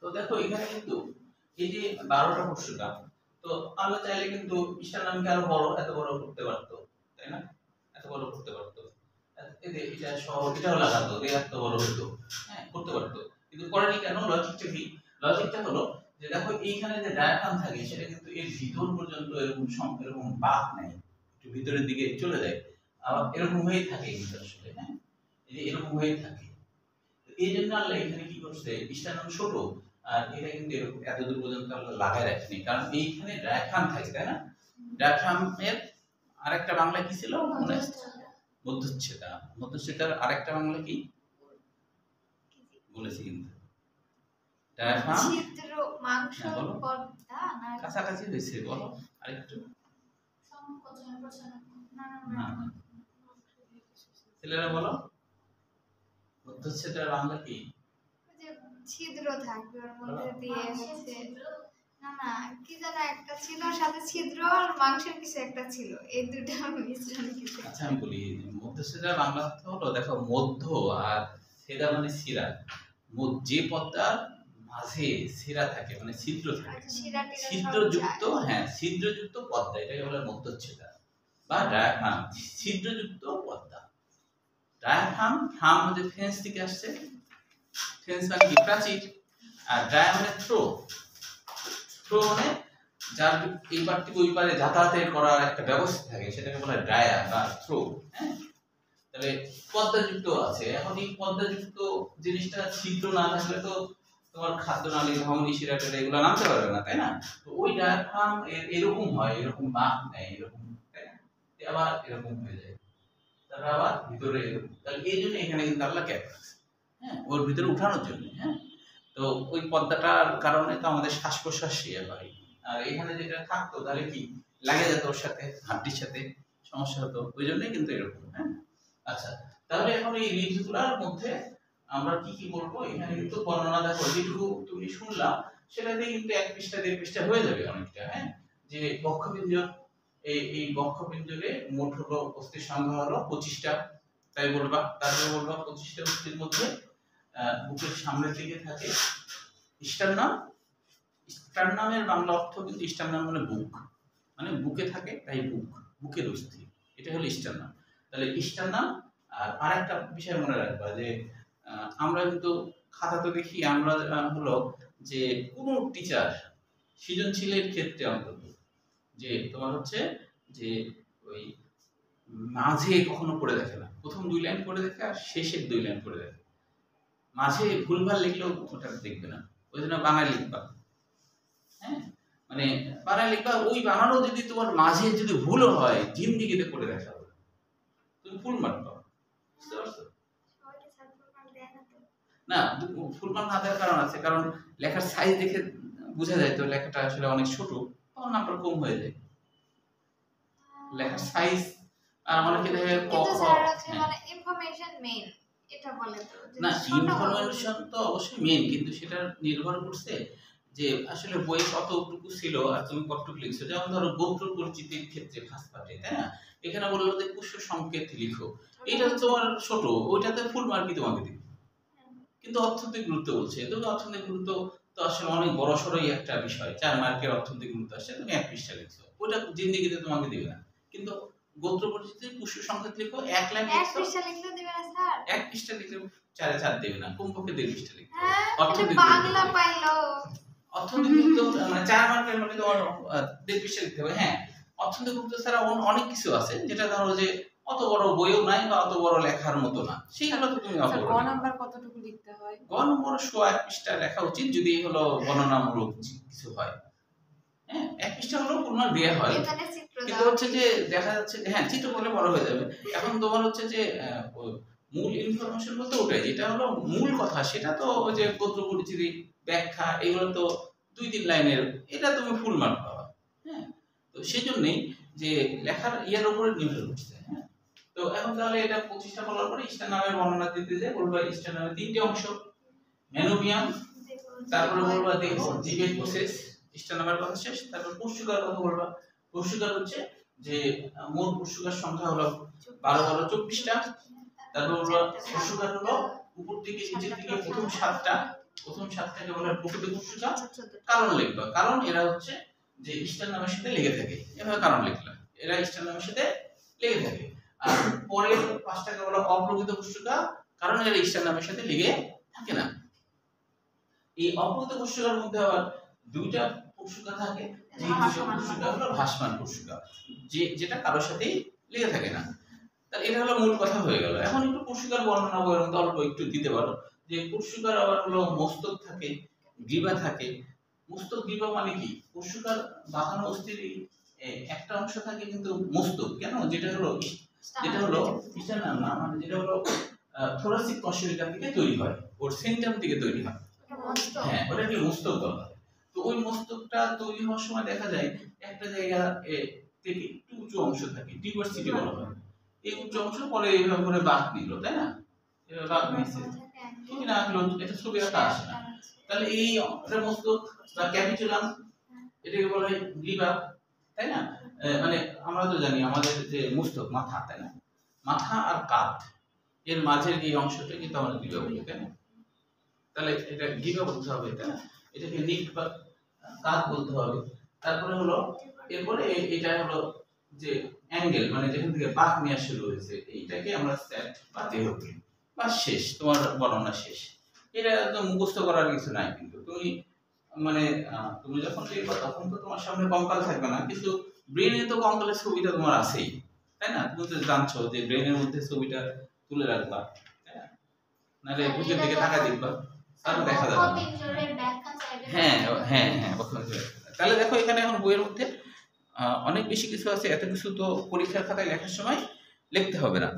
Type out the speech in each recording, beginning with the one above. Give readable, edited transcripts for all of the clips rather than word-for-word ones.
তো দেখো এখানে কিন্তু এই যে 12টা পরশুটা, তো আমরা চাইলে কিন্তু ইস্টার্নামকে আরো বড়, এত বড় করতে পারতো, তাই না? এত বড় করতে পারতো, এটা সহ এটাও লাগাতো, এত বড় হতো, হ্যাঁ করতে পারতো, কিন্তু করেনি কেন? লজিকটা কি? লজিকটা হলো যে দেখো এইখানে যে ডায়াফ্রাম থাকে সেটা কিন্তু এর ভিতর পর্যন্ত এরকম বাঁক নেই, একটু ভিতরের দিকে চলে যায়, আবার এরকম হয়েই থাকে কিন্তু আসলে, হ্যাঁ এই যে এরকম হয়েই থাকে। এই জন্য আল্লাহ এখানে কি করছে, ইস্টার্নাম ছোট, আর এটা কিন্তু এরকম এতদূর পর্যন্ত আল্লাহ লাগায় রাখেনি, কারণ এইখানে ডায়াফ্রাম থাকে, তাই না? ডায়াফ্রামের আরেকটা বাংলা কি ছিল মনে আছে? মধ্যচ্ছেদা। মধ্যচ্ছেদার আরেকটা বাংলা কি বলেছি কিন্তু ডায়াফ্রাম ছিদ্র মাংস পর্দা না কাছাকাছি হয়েছে, বলো আরেকটু। সংকোচন প্রসারণ না না ছেলেরা বলো মধ্যচ্ছেদার বাংলা কি? যে ছিদ্র থাকবে ওর মধ্যে দিয়ে হচ্ছে না না কি যেন একটা ছিল, সাথে ছিদ্র আর মাংসের কিছু একটা ছিল, এই দুটো মিশ্রণ কিছু। আচ্ছা আমি বলি, মধ্যচ্ছেদার বাংলা অর্থ হলো দেখো মধ্য আর ছেদা মানে শিরা, যে পদ্মার মাঝে শিরা থাকে মানে ছিদ্র থাকে, ছিদ্রযুক্ত, হ্যাঁ ছিদ্রযুক্ত পদ্মা, এটাকে বলে মধ্যচ্ছেদা বা ডায়াফ্রাম, ছিদ্রযুক্ত পদ্মা। ডায়াফ্রাম, ফ্রাম মানে ফ্রেঞ্চ থেকে আসছে, ফ্রেঞ্চ মানে কি প্রাচীর, আর ডায়া মানে থ্রো, থ্রো মানে যার এই পার থেকে ওই পারে যাতায়াতের করার একটা ব্যবস্থা থাকে, সেটাকে বলা হয় ডায়া বা থ্রো, হ্যাঁ। তাহলে পদ্মাযুক্ত আছে, এখন এই পদ্মাযুক্ত জিনিসটা ছিদ্র না থাকলে তো তোমার খাদ্যনালী, ধমনী, শিরা টেরা এগুলো নামতে পারবে না, তাই না? তো ওই ডায়াফ্রাম এরকম হয়, এরকম বাঁক নেয়, এরকম, তাই না? আবার এরকম হয়ে যায়, তারপর আবার ভিতরে এরকম। তাহলে এই জন্য এখানে কিন্তু আল্লাহ ক্যাপ রাখছে, হ্যাঁ ওর ভিতরে উঠানোর জন্য, হ্যাঁ। তো ওই পদ্মাটার কারণে তো আমাদের শ্বাস প্রশ্বাস ইয়ে হয়, আর এখানে যেটা থাকতো তাহলে কি লাগে যেত ওর সাথে, হাড্ডির সাথে সমস্যা হতো, ওই জন্যই কিন্তু এরকম, হ্যাঁ। আচ্ছা তাহলে এখন এই রিডগুলোর মধ্যে আমরা কি কি বলবো, এখানে কিন্তু বর্ণনা দেখো যেটুকু তুমি শুনলা সেটাতে কিন্তু 1 পৃষ্ঠা 1.5 পৃষ্ঠা হয়ে যাবে অনেকটা, হ্যাঁ। যে বক্ষপিঞ্জর, এই বক্ষপিঞ্জরে মোট হলো অস্থির সংখ্যা হলো 25টা, তাই বলবা। তারপরে বলবা 25টা অস্থির মধ্যে বুকের সামনের দিকে থাকে স্টার্নাম। স্টার্নামের বাংলা অর্থ কিন্তু স্টার্নাম মানে বুক, মানে বুকে থাকে তাই বুক, বুকের অস্থি, এটা হলো স্টার্নাম। তাহলে স্টার্নাম। আর আরেকটা বিষয় মনে রাখবা যে আমরা কিন্তু খাতাতে দেখি আমরা হলো যে কোন টিচার সৃজনশীলের ক্ষেত্রে অন্তত যে তোমার হচ্ছে যে ওই মাঝে কখনো পড়ে দেখে না, প্রথম 2 লাইন পড়ে দেখে আর শেষের 2 লাইন পড়ে দেখে, মাঝে ভুলভাল লিখলেও ওটা দেখবে না, ওই জন্য বাংলা লিখবা, হ্যাঁ মানে বাংলা লিখবা, ওই বানানো যদি তোমার মাঝে যদি ভুলও হয় জিন্দিগিতে পড়ে দেখা হবে, তুমি ফুল মার্ক পাও, বুঝতে পারছো? না ফুল মার্ক না দেওয়ার কারণ আছে, কারণ লেখার সাইজ দেখে বোঝা যায় তো লেখাটা আসলে অনেক ছোট, তখন নাম্বার কম হয়ে যায়, লেখার সাইজ। আর অনেকে দেখে ক খ মানে ইনফরমেশন মেইন এটা বলে তো না, ইনফরমেশন তো অবশ্যই মেইন, কিন্তু সেটা নির্ভর করছে যে আসলে বই কতটুকু ছিল আর তুমি কতটুকু লিখছো। যেমন ধরো গোত্র পরিচিতির ক্ষেত্রে ফার্স্ট পার্টে, তাই না, এখানে বললো যে পুষ্প সংকেত লিখো, এটা তোমার ছোট, ওইটাতে ফুল মার্কই তোমাকে দিবে, কিন্তু অর্থনৈতিক গুরুত্ব বলছে, তুমি অর্থনৈতিক গুরুত্ব তো আসলে অনেক বড় সড়ই একটা বিষয়, 4 মার্কের অর্থনৈতিক গুরুত্ব আসছে, তুমি 1 পৃষ্ঠা লিখছো, ওটা জিন্দিগিতে তোমাকে দিবে না। কিন্তু গোত্র পরিচিতি পুষ্প সংকেত লিখো, 1 লাইন 1 পৃষ্ঠা লিখলে দিবে না স্যার, 1 পৃষ্ঠা লিখলে 4 দেবে না, কমপক্ষে 1.5 পৃষ্ঠা লিখতে হবে। অর্থনৈতিক বাংলা পাইলো, অর্থনৈতিক গুরুত্ব মানে 4 মার্কের মানে তোমার 1.5 পৃষ্ঠা লিখতে হবে, হ্যাঁ। অর্থনৈতিক গুরুত্ব ছাড়া অনেক কিছু আছে যেটা ধরো যে অত বড় বইও নাই বা অত বড় লেখার মতো না, সেইগুলো তো তুমি গ নাম্বার কতটুকু লিখতে হয়? গ নম্বর 1 পৃষ্ঠা লেখা উচিত, যদি হলো বর্ণনামূলক কিছু হয়, হ্যাঁ 1 পৃষ্ঠা হলো পূর্ণ দেয়া হয়, কিন্তু হচ্ছে যে দেখা যাচ্ছে হ্যাঁ চিত্র করলে বড় হয়ে যাবে। এখন তোমার হচ্ছে যে মূল ইনফরমেশন বলতে ওটাই, যেটা হলো মূল কথা, সেটা তো ওই যে গোত্র পরিচিতি ব্যাখ্যা এগুলো তো 2-3 লাইনের, এটা তুমি ফুল মার্ক পাবা, হ্যাঁ। তো সেজন্যই যে লেখার ইয়ার উপরে নির্ভর করছে, হ্যাঁ। তো এখন তাহলে এটা 25টা বলার পরে স্টার্নামের বর্ণনা দিতে যে বলবো স্টার্নামের 3টে অংশ, ম্যানোবিয়াম, তারপরে বলবো দেখো জীবের প্রসেস, স্টার্নামের কথা শেষ। তারপর পুষ্টিকার কথা বলবা, পুষ্টিকার হচ্ছে যে মোট পুষ্টিকার সংখ্যা হলো 12-24টা। তারপর বলবো পুষ্টিকার হলো উপর থেকে নিচের দিকে প্রথম 7টা, প্রথম সাতটাকে বলা হয় প্রকৃত কোষিকা। আচ্ছা, 14টা। কারণ লিখবা, কারণ এরা হচ্ছে যে স্টার নামের সাথে লেগে থাকে, এভাবে কারণ লিখলাম, এরা স্টার নামের সাথে লেগে থাকে। আর পরের পাঁচটাকে বলা অপ্রকৃত কোষিকা, কারণ এরা স্টার নামের সাথে লেগে থাকে না। এই অপ্রকৃত কোষিকার মধ্যে আবার দুইটা কোষিকা থাকে, যে কোষিকা হলো ভাসমান কোষিকা, যেটা কারোর সাথেই লেগে থাকে না। তাহলে এটা হলো মূল কথা হয়ে গেল। এখন একটু কোষিকার বর্ণনা বইয়ের মধ্যে অল্প একটু দিতে পারো, যে কোষিকার আবার হলো মস্তক থাকে, গ্রীবা থাকে। মস্তক গ্রীবা মানে কি? কোষিকার বাঁকানো অস্থির একটা অংশ থাকে কিন্তু মস্তক কেন, যেটা হলো ইস্টার্নাম না, মানে যেটা হলো থোরাসিক কশেরিকা থেকে তৈরি হয়, ওর সেন্টাম থেকে তৈরি হয়। হ্যাঁ, ওটাকে মস্তক বলা হয়। তো ওই মস্তকটা তৈরি হওয়ার সময় দেখা যায় একটা জায়গা থেকে একটু উঁচু অংশ থাকে, টিউবারসিটি বলা হয়। এই উচ্চ অংশ পরে এইভাবে করে বাঁক নিল, তাই না? এভাবে বাঁক নিয়েছে, ঠিক না? এটা ছবি আঁকা আসে না। তাহলে এই মস্তক বা ক্যাপিচুলাম, এটাকে বলা হয় গ্রীবা, তাই না? মানে আমরা তো জানি আমাদের যে মস্তক মাথা, তাই না? মাথা আর কাঁধ এর মাঝের এই অংশটা কিন্তু আমরা গ্রীবা বলি, তাই না? তাহলে এটা গ্রীবা বলতে হবে, তাই না? এটাকে নিক বা কাঁধ বলতে হবে। তারপরে হলো এরপরে এটা হলো যে অ্যাঙ্গেল, মানে যেখান থেকে বাঁক নেওয়া শুরু হয়েছে, এইটাকে আমরা সেট বা দেহ বলি। বা শেষ, তোমার বর্ণনা শেষ। এটা একদম মুখস্থ করার কিছু নাই, কিন্তু তুমি মানে তুমি যখন লিখবা তখন তো তোমার সামনে কঙ্কাল থাকবে না, কিন্তু ব্রেনে তো কঙ্কালের ছবিটা তোমার আছেই, তাই না? তুমি তো জানছো যে ব্রেনের মধ্যে ছবিটা তুলে রাখবা, তাই না? নাহলে বুকের দিকে তাকায় দেখবা, তাহলে দেখা যাবে না। হ্যাঁ হ্যাঁ হ্যাঁ, তাহলে দেখো এখানে এখন বইয়ের মধ্যে অনেক বেশি কিছু আছে, এত কিছু তো পরীক্ষার খাতায় লেখার সময় লিখতে হবে না।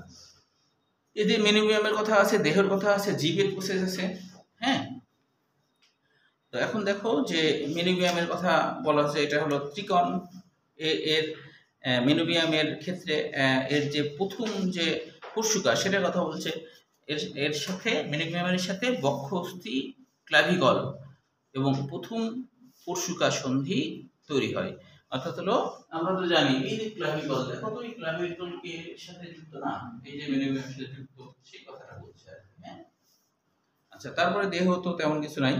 এদের মেনিবিয়ামের কথা আছে, দেহের কথা আছে, জীবের প্রসেস আছে। হ্যাঁ, তো এখন দেখো যে মেনিবিয়ামের কথা বলা হচ্ছে, এটা হলো ত্রিকোণ। এর মেনিবিয়ামের ক্ষেত্রে এর যে প্রথম যে কোষিকা সেটার কথা বলছে। এর সাথে মেনিবিয়ামের সাথে বক্ষ অস্থি ক্লাভিকল এবং প্রথম কোষিকা সন্ধি তৈরি হয়। অর্থাৎ হলো আমরা তো জানি এই যে ক্লাভিকল, দেখো তো এই ক্লাভিকল কে সাথে যুক্ত না, এই যে মেনিবিয়ামের সাথে যুক্ত, সেই কথাটা বলছে আর কি। হ্যাঁ, আচ্ছা, তারপরে দেহ তো তেমন কিছু নাই।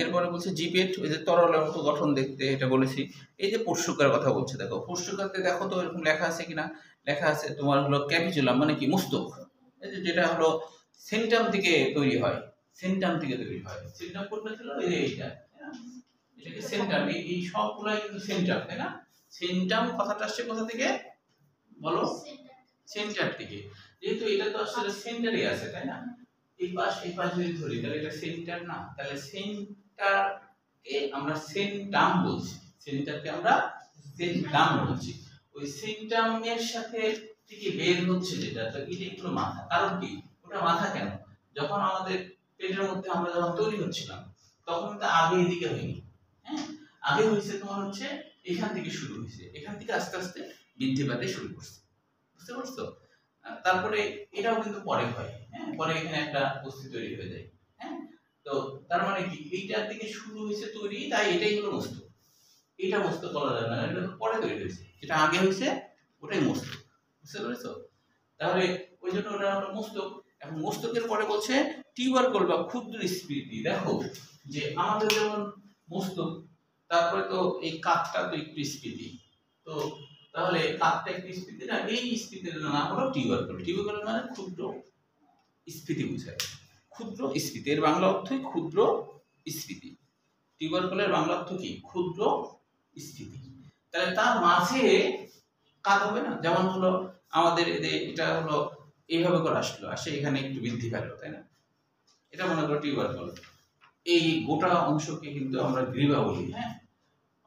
এরপরে বলছে জিপেট, ওই যে তরলের মতো গঠন দেখতে, এটা বলেছি। এই যে পরশুকার কথা বলছে, দেখো পরশুকাতে দেখো তো এরকম লেখা আছে কিনা। লেখা আছে তোমার হলো ক্যাপিচুলাম, মানে কি মস্তক, এই যে যেটা হলো সেন্টাম থেকে তৈরি হয়, সেন্টাম থেকে তৈরি হয়। সেন্টাম কোনটা ছিল? এই যে এইটা, এটাকে সেন্টাম, এই সবগুলাই কিন্তু সেন্টাম, তাই না? সেন্টাম কথাটা আসছে কোথা থেকে বলো? সেন্টার থেকে। যেহেতু এটা তো আসলে সেন্টারে আছে, তাই না? এই পাশ যদি ধরি তাহলে এটা সেন্টার না, তাহলে সেন্টারকে আমরা সেন্টাম বলছি, সেন্টারকে আমরা সেন্টাম বলছি। ওই সেন্টামের সাথে থেকে বের হচ্ছে যেটা, তো এটা হলো মাথা। কারণ কি ওটা মাথা কেন? যখন আমাদের পেটের মধ্যে আমরা যখন তৈরি হচ্ছিলাম তখন তো আগে এদিকে হয়নি। হ্যাঁ, আগে হয়েছে তোমার হচ্ছে এখান থেকে শুরু হয়েছে, এখান থেকে আস্তে আস্তে বৃদ্ধি পেতে শুরু করছে, বুঝতে পারছো? তারপরে এটাও কিন্তু পরে হয়। হ্যাঁ, পরে এখানে একটা অস্থি তৈরি হয়ে যায়। হ্যাঁ, তো তার মানে কি এইটার থেকে শুরু হয়েছে তৈরি, তাই এটাই হলো মস্তক। এটা মস্তক বলা যায় না, এটা তো পরে তৈরি হয়েছে, যেটা আগে হয়েছে ওটাই মস্তক, বুঝতে পেরেছো? তাহলে ওই জন্য ওটা হলো মস্তক। এখন মস্তকের পরে বলছে টিউবারকল বা ক্ষুদ্র স্ফীতি। দেখো যে আমাদের যেমন মস্তক, তারপরে তো এই কাঠটা তো একটু স্ফীতি, তো তাহলে কাঠটা একটু স্ফীতি না, এই স্ফীতির নাম হলো টিউবারকল। টিউবারকল মানে ক্ষুদ্র স্ফীতি বোঝায়, ক্ষুদ্র স্ফীতি, এর বাংলা অর্থই ক্ষুদ্র স্ফীতি। টিউবারকলের বাংলা অর্থ কি? ক্ষুদ্র স্ফীতি। তাহলে তার মাঝে কাজ হবে না, যেমন হলো আমাদের এটা হলো এইভাবে করে আসলো, আসে এখানে একটু বৃদ্ধি পেল, তাই না? এটা মনে করো টিউবারকল। এই গোটা অংশকে কিন্তু আমরা গ্রীবা বলি। হ্যাঁ,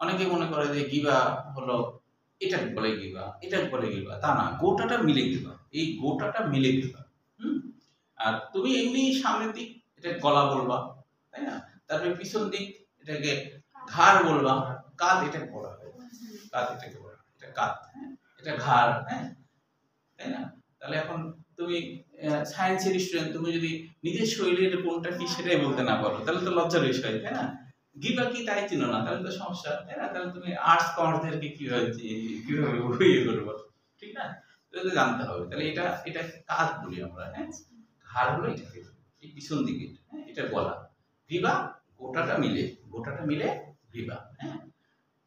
অনেকে মনে করে যে গ্রীবা হলো এটাকে বলে গ্রীবা, এটাকে বলে গ্রীবা, তা না, গোটাটা মিলে গ্রীবা, এই গোটাটা মিলে গ্রীবা। আর তুমি এমনি সামনের দিক এটা গলা বলবা, তাই না? তারপরে পিছন দিক এটাকে ঘাড় বলবা, কাঁধ এটাকে বলা হয়, কাঁধ এটাকে বলা হয়, এটা কাঁধ, হ্যাঁ, এটা ঘাড়, হ্যাঁ, তাই না? তাহলে এখন তুমি সায়েন্সের স্টুডেন্ট, তুমি যদি নিজের শরীরের কোনটা কি সেটাই বলতে না পারো তাহলে তো লজ্জার বিষয়, তাই না? গ্রীবা কি তাই চিনো না, তাহলে তো সমস্যা, তাই না? তাহলে তুমি আর্টস কমার্সদেরকে কিভাবে ইয়ে করবো, ঠিক না? এটা জানতে হবে। তাহলে এটা কাঁধ বলি আমরা। হ্যাঁ, ঘাড় হলো এটাকে, এই পিছন দিকে, হ্যাঁ, এটা গলা, গ্রীবা গোটাটা মিলে গ্রীবা। হ্যাঁ,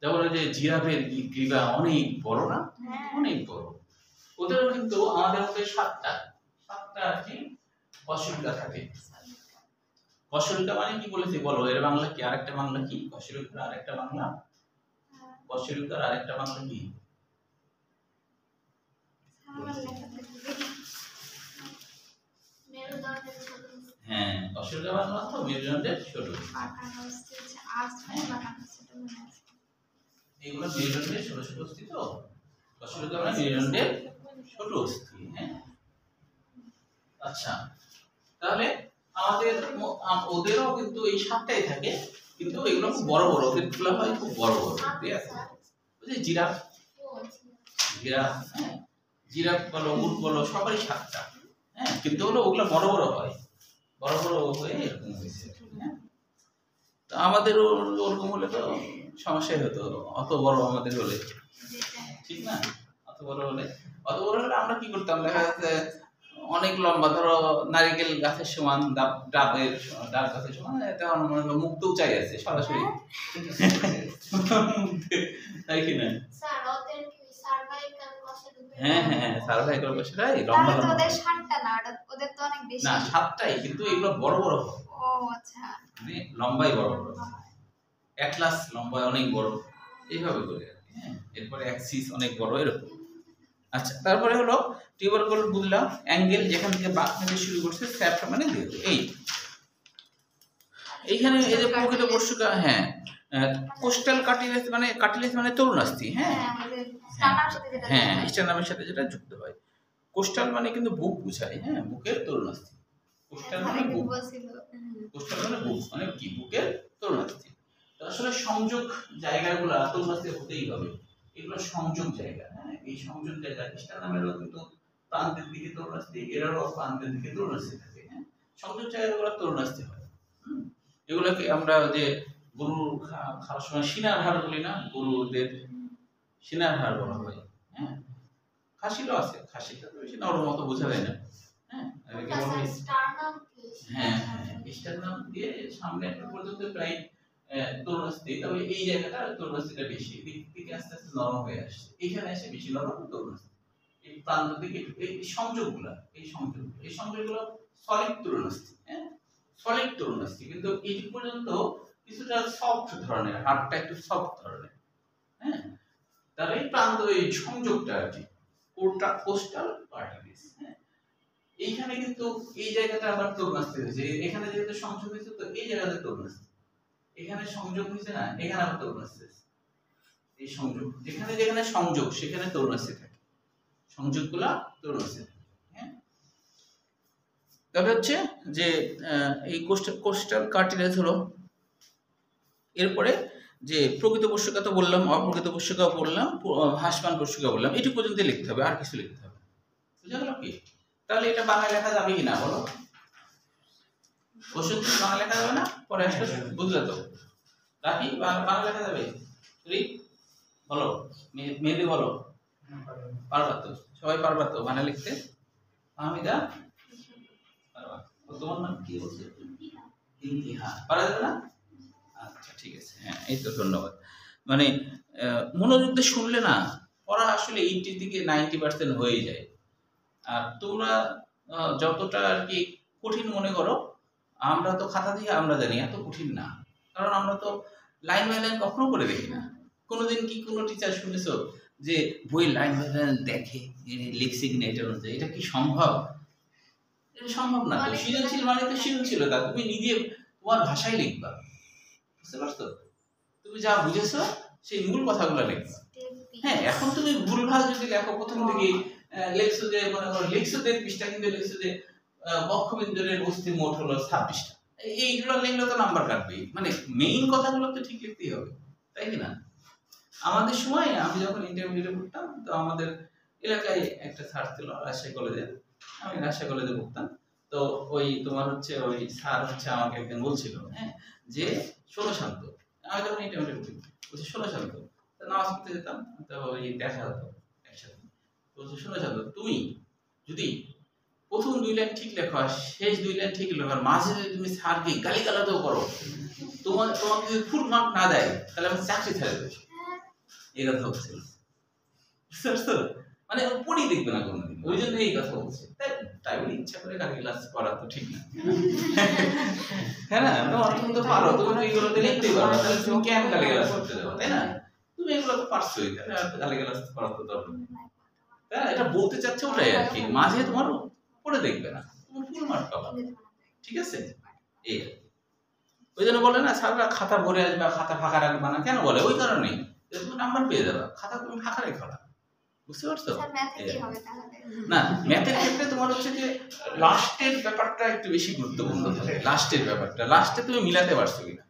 যেমন ওই যে জিরাফের গ্রীবা অনেক বড় না, অনেক বড়। ওদেরও কিন্তু আমাদের মধ্যে সাতটা আর কি কশেরুকা থাকে। কশেরুকা মানে কি বলেছি বলো, এর বাংলা কি? আরেকটা বাংলা কি কশেরুকার আরেকটা বাংলা? কশেরুকার আরেকটা বাংলা কি? হ্যাঁ, কশেরুকা বাংলা তো মেরুদণ্ডের ছোট। এগুলো মেরুদণ্ডের ছোট ছোট অস্থি তো, কশেরুকা মানে মেরুদণ্ডের ছোট অস্থি। হ্যাঁ, আচ্ছা, তাহলে আমাদের ওদেরও কিন্তু এই সাতটাই থাকে, কিন্তু এগুলো খুব বড় বড়, ওদেরগুলো হয় খুব বড় বড়। ঠিক আছে, ওই যে জিরাফ হ্যাঁ, জিরাফ বলো, উট বলো, সবারই সাতটা। হ্যাঁ, কিন্তু ওগুলো বড় বড় হয়, বড় বড় হয়ে এরকম হয়েছে। হ্যাঁ, তো আমাদের ওরকম হলে তো সমস্যাই হতো, অত বড় আমাদের হলে, ঠিক না? অত বড় হলে আমরা কি করতাম, দেখা যাচ্ছে অনেক লম্বা, ধরো নারিকেল গাছের সমান, ডাব গাছের সমান, তেমন মুখ তো উঁচাই আছে সরাসরি, তাই কি না? হ্যাঁ, সার্ভাইকাল কোষেরাই লম্বা লম্বা। ওদের সাতটা না, ওদের তো অনেক বেশি। না, সাতটাই, কিন্তু এগুলো বড় বড় হয়। ও আচ্ছা, মানে লম্বাই বড় বড়, অ্যাটলাস লম্বায় অনেক বড়, এইভাবে করে। হ্যাঁ, এরপরে অ্যাক্সিস অনেক বড়, এরকম। আচ্ছা, তারপরে হলো টিউবারকুল বুঝলাম, অ্যাঙ্গেল যেখান থেকে বাঁক থেকে শুরু করছে, স্যাপ্ট মানে দেহ। এইখানে এই যে প্রকৃত পশুকা, হ্যাঁ, কোস্টাল কার্টিলেজ মানে তরুণাস্থি। হ্যাঁ, স্টার্নামের সাথে যেটা যুক্ত হয়। কোস্টাল মানে কিন্তু বুক বুঝায়। হ্যাঁ, বুকের তরুণাস্থি। কোস্টাল মানে বুক, মানে কি, বুকের তরুণাস্থি। আসলে সংযোগ জায়গাগুলো তরুণাস্থি হতেই হবে, এগুলো সংযোগ জায়গা। হ্যাঁ, এই সংযোগ জায়গা স্টার্নামেরও কিন্তু প্রান্তের দিকে তরুণাস্থি, এরারও প্রান্তের দিকে তরুণাস্থি থাকে। হ্যাঁ, সংযোগ জায়গাগুলো তরুণাস্থি হয়। এগুলোকে আমরা যে গরুর খাওয়ার সময় সিনার হাড় বলি না, গরুদের সিনার হাড় বলা হয়। হ্যাঁ, খাসিরও আছে, খাসিটা তো বেশি নরম মতো বোঝা যায় না। হ্যাঁ, স্টার্নাম দিয়ে সামনে পর্যন্ত প্রায় তরুণাস্থি, তবে এই জায়গাটা তরুণাস্থিটা বেশি, দিক থেকে আস্তে আস্তে নরম হয়ে আসছে, এখানে এসে বেশি নরম তরুণাস্থি। এই প্রান্ত থেকে এই সংযোগগুলো সলিড তরুণাস্থি। হ্যাঁ, সলিড তরুণাস্থি, কিন্তু এই পর্যন্ত কিছুটা সফট ধরনের, হাড়টা একটু সফট ধরনের। হ্যাঁ, তার এই প্রান্ত, এই সংযোগটা আর কি কোস্টাল কার্টিলেজ। হ্যাঁ, এইখানে কিন্তু এই জায়গাটা আবার তরুণাস্থি হয়েছে, এখানে যেহেতু সংযোগ হয়েছে, তো এই জায়গাতে তরুণাস্থি, এখানে সংযোগ হয়েছে না, এখানে আবার তরুণাস্থি। এই সংযোগ, যেখানে যেখানে সংযোগ সেখানে তরুণাস্থি থাকে, সংযোগগুলা তরুণাস্থি থাকে। হ্যাঁ, তবে হচ্ছে যে এই কোস্টাল কার্টিলেজ হলো। এরপরে যে প্রকৃত পশুকা তো বললাম, অপ্রকৃত পশুকা বললাম, ভাসমান পশুকা বললাম, এটুকু পর্যন্ত লিখতে হবে, আর কিছু লিখতে হবে। বুঝা গেল কি? তাহলে এটা বাংলা লেখা যাবে কিনা বলো? কোশ্চেন বাংলা লেখা যাবে না? পরে আসলে বুঝলে তো, রাখি বাংলা লেখা যাবে? বলো, মেয়েদের বলো, পারবা তো? সবাই পারবা তো বাংলা লিখতে? হামিদা পারবা? তোমার নাম কি বলছে? ইমতিহান। পারা যাবে না? আচ্ছা, ঠিক আছে। হ্যাঁ, এই তো, ধন্যবাদ। মানে মনোযোগ দিয়ে শুনলে না, পড়া আসলে 80 থেকে 90% হয়ে যায়। আর তোমরা যতটা আর কি কঠিন মনে করো, আমরা তো খাতা দিয়ে আমরা জানি এত কঠিন না, কারণ আমরা তো লাইন বাই লাইন কখনো করে দেখি না। কোনোদিন কি কোনো টিচার শুনেছো যে বই লাইন বাই লাইন দেখে লিখছে কিনা এটা অনুযায়ী? এটা কি সম্ভব? এটা সম্ভব না। তো সৃজনশীল মানে তো সৃজনশীলতা, তুমি নিজে তোমার ভাষায় লিখবা, বুঝতে পারছো? তুমি যা বুঝেছো সেই মূল কথাগুলো লিখবা। হ্যাঁ, এখন তুমি ভুলভাল যদি লেখো, প্রথম থেকে লেখছো যে, মনে করো লিখছো 1.5 পৃষ্ঠা, কিন্তু লিখছো যে বক্ষবিন্দুরের অস্থি মোট হলো 26টা, এইগুলো লিখলে তো নাম্বার কাটবে। মানে মেইন কথাগুলো তো ঠিক লিখতেই হবে, তাই কি না? আমাদের সময় আমি যখন ইন্টারমিডিয়েটে পড়তাম, তো আমাদের এলাকায় একটা স্যার ছিল রাজশাহী কলেজে, আমি রাজশাহী কলেজে পড়তাম। তো ওই তোমার হচ্ছে ওই স্যার হচ্ছে আমাকে একদিন বলছিল, হ্যাঁ, যে ষোলো শান্ত, আমি যখন ইন্টারমিডিয়েট পড়ি, বলছে ষোলো শান্ত, নামাজ পড়তে যেতাম, তো ওই দেখা হতো একসাথে। বলছে ষোলো শান্ত, তুমি যদি প্রথম 2 লাইন ঠিক লেখো আর শেষ 2 লাইন ঠিক লেখো আর মাঝে যদি তুমি স্যারকে গালিগালাজও করো, তোমাকে যদি ফুল মার্ক না দেয় তাহলে আমি চাকরি ছেড়ে দেবো, এই কথা হচ্ছিল। বুঝতে পারছো? মানে পড়ি দেখবে না কোনোদিন, ওই জন্য এই কথা বলছে। তাই বলে ইচ্ছা করে গালিগালাজ করা তো ঠিক না, হ্যাঁ না? তুমি তো পারো, তুমি তো এইগুলো লিখতেই পারো, তাহলে তুমি কেন গালিগালাজ করতে যাবো, তাই না? তুমি এগুলো তো পারছোই, তাহলে আর গালিগালাজ করা তো দরকার নেই। এটা বলতে চাচ্ছে ওটাই আর কি, মাঝে তোমার পড়ে দেখবে না, তুমি ফুল মার্ক পাবা, ঠিক আছে? এই ওই জন্য বলে না স্যাররা খাতা ভরে আসবে, খাতা ফাঁকা রাখবে না, কেন বলে? ওই কারণেই তুমি নাম্বার পেয়ে যাবে, খাতা তুমি ফাঁকা রেখো না। বুঝতে পারছো? না, ম্যাথের ক্ষেত্রে তোমার হচ্ছে যে লাস্টের ব্যাপারটা একটু বেশি গুরুত্বপূর্ণ থাকে। লাস্টের ব্যাপারটা, লাস্টে তুমি মিলাতে পারছো কিনা,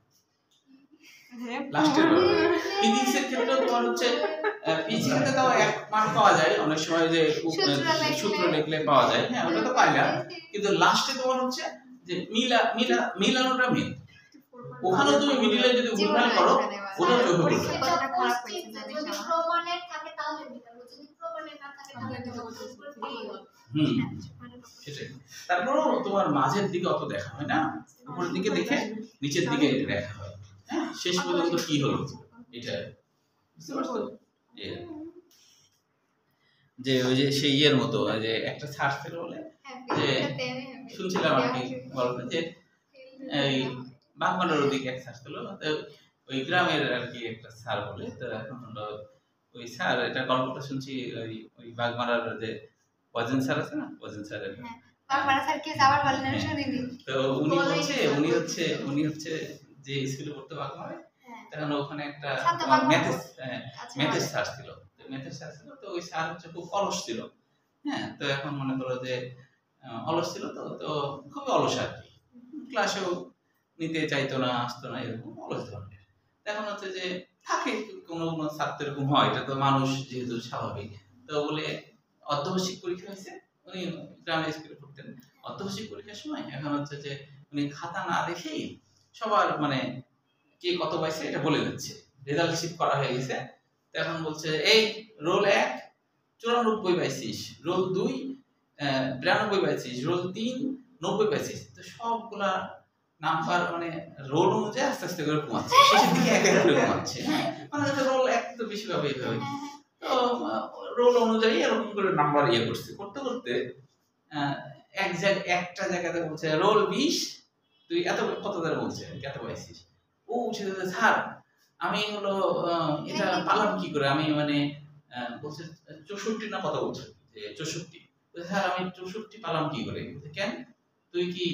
লাস্টের ব্যাপার। ফিজিক্সের ক্ষেত্রে তোমার হচ্ছে ফিজিক্সে তাও 1 মার্ক পাওয়া যায় অনেক সময়, যে সূত্র লিখলে পাওয়া যায়, হ্যাঁ ওটা তো পাইলাম, কিন্তু লাস্টে তোমার হচ্ছে যে মিলানোটা মেন। ওখানে তুমি মিডিলে যদি ভুলভাল করো ওটা চোখে পড়বে। প্রমাণের থাকে তাহলে মিলাবো, যদি প্রমাণের না থাকে তাহলে সেটাই। তারপরেও তোমার মাঝের দিকে অত দেখা হয় না, উপরের দিকে দেখে নিচের দিকে দেখা হয়, হ্যাঁ শেষ পর্যন্ত কি হলো এটা। বুঝতে পারছো? যে ওই যে সেই ইয়ের মতো, যে একটা স্যার ছিল বলে, যে শুনছিলাম আর কি গল্প, যে এই বাগমানের ওদিকে এক স্যার ছিল, তো ওই গ্রামের আর কি একটা স্যার বলে, তো এখন ওই স্যার, এটা গল্পটা শুনছি ওই বাগমারার যে ওয়াজেন স্যার আছে না, ওয়াজেন স্যার, তো উনি হচ্ছে যে স্কুলে পড়তে বাগমারে, তখন ওখানে একটা ম্যাথের স্যার ছিল, তো ওই স্যার হচ্ছে খুব অলস ছিল, হ্যাঁ। তো এখন মনে করো যে অলস ছিল, তো খুবই অলস আর কি, ক্লাসেও নিতে চাইতো না, আসতো না, এরকম অলস ধরনের। এখন হচ্ছে যে থাকে কোনো কোনো ছাত্র এরকম হয়, এটা তো মানুষ যেহেতু স্বাভাবিক। তো বলে অর্ধবার্ষিক পরীক্ষা হয়েছে, উনি গ্রামের স্কুলে পড়তেন, অর্ধবার্ষিক পরীক্ষার সময় এখন হচ্ছে যে উনি খাতা না দেখেই সবার মানে কে কত পাইছে এটা বলে দিচ্ছে, রেজাল্ট শিট করা হয়ে গেছে। তো এখন বলছে এই রোল 1 94 পাইছিস, রোল 2 92 পাইছিস, রোল 3 90 পাইছিস। তো সবগুলা নাম্বার মানে রোল অনুযায়ী আস্তে আস্তে করে কমাচ্ছে, শেষের দিকে এক এক করে কমাচ্ছে, মানে রোল 1 তো বেশি পাবে এইভাবে। তো রোল অনুযায়ী এরকম করে নাম্বার ইয়ে করতে করতে একটা জায়গাতে বলছে রোল 20, তুই এত কত দ্বারা বলছে এত পাইছিস। ও উঠে বলছে স্যার আমি হলো এটা পালাম কি করে, আমি মানে বলছে 64 না কত বলছে, যে 64। স্যার আমি 64 পালাম কি করে, কেন তুই কি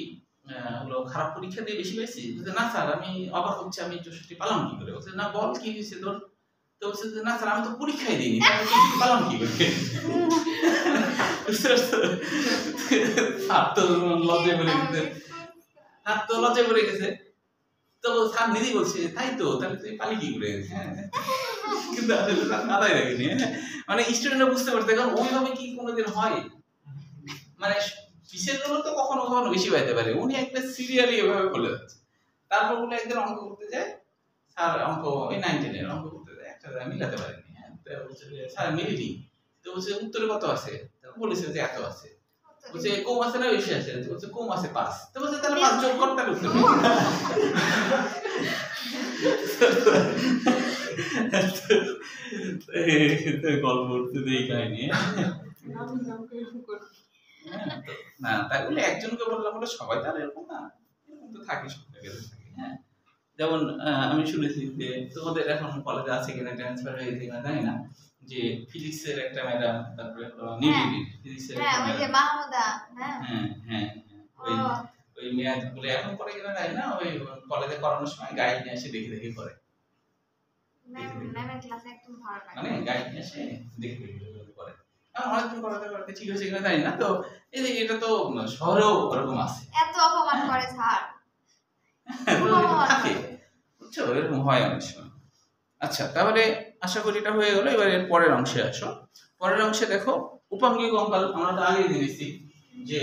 হলো খারাপ পরীক্ষা দিয়ে বেশি পাইছিস? বলছে না স্যার আমি অবাক হচ্ছে, আমি 64 পালাম কি করে। বলছে না বল কি হয়েছে তোর। তো বলছে না স্যার আমি তো পরীক্ষাই দিইনি, আমি 64 পালাম কি করে। লজ্জায় পড়ে গেছে। তো স্যার নিজেই বলছে তাই তো, তাহলে তুই পালি কি করে। কিন্তু আসলে স্যার মাথায় রাখেনি, মানে স্টুডেন্টরা বুঝতে পারছে, কারণ ওইভাবে কি কোনোদিন হয়, মানে কিসের জন্য তো কখনো কখনো বেশি পাইতে পারে, উনি একটা সিরিয়ালি এভাবে বলে যাচ্ছে। তারপর বলে একদিন অঙ্ক করতে যায়, স্যার অঙ্ক ওই 9-10 এর অঙ্ক করতে যায়, একটা মিলাতে পারেনি, হ্যাঁ। তো বলছে স্যার মিলিনি। তো বলছে উত্তরে কত আছে, তো বলেছে যে এত আছে। বলছে কম আছে না বেশি আছে, বলছে কম আছে 5। তো বলছে তাহলে 5 যোগ কর, তাহলে উত্তর গল্প করতে এই কাহিনী। না তাই বলে একজনকে বললাম বলে সবাই তার এরকম না, এরকম তো থাকে সব জায়গায় থাকে, হ্যাঁ। যেমন আমি শুনেছি যে তোমাদের এখন কলেজে আছে কিনা, ট্রান্সফার হয়েছে কিনা জানি না, যে ফিজিক্সের একটা ম্যাডাম, তারপরে নিউট্রিশন ফিজিক্সের একটা ম্যাডাম, মাহমুদা, হ্যাঁ ওই ম্যাথ বলে এখন করে কিনা জানি না, ওই কলেজে করানোর সময় গাইড নিয়ে এসে দেখে দেখে করে, মানে গাইড নিয়ে এসে দেখে দেখে করে। অনেকদিন করাতে ঠিক হয়েছে কিনা জানি না। তো এই যে এটা তো শহরেও ওরকম আছে, এত অপমান করে স্যার, থাকে বুঝছো, এরকম হয় অনেক সময়। আচ্ছা তাহলে আশা করি এটা হয়ে গেল। এবার এর পরের অংশে আসো। পরের অংশে দেখো উপাঙ্গিক কঙ্কাল, আমরা তো আগে জেনেছি যে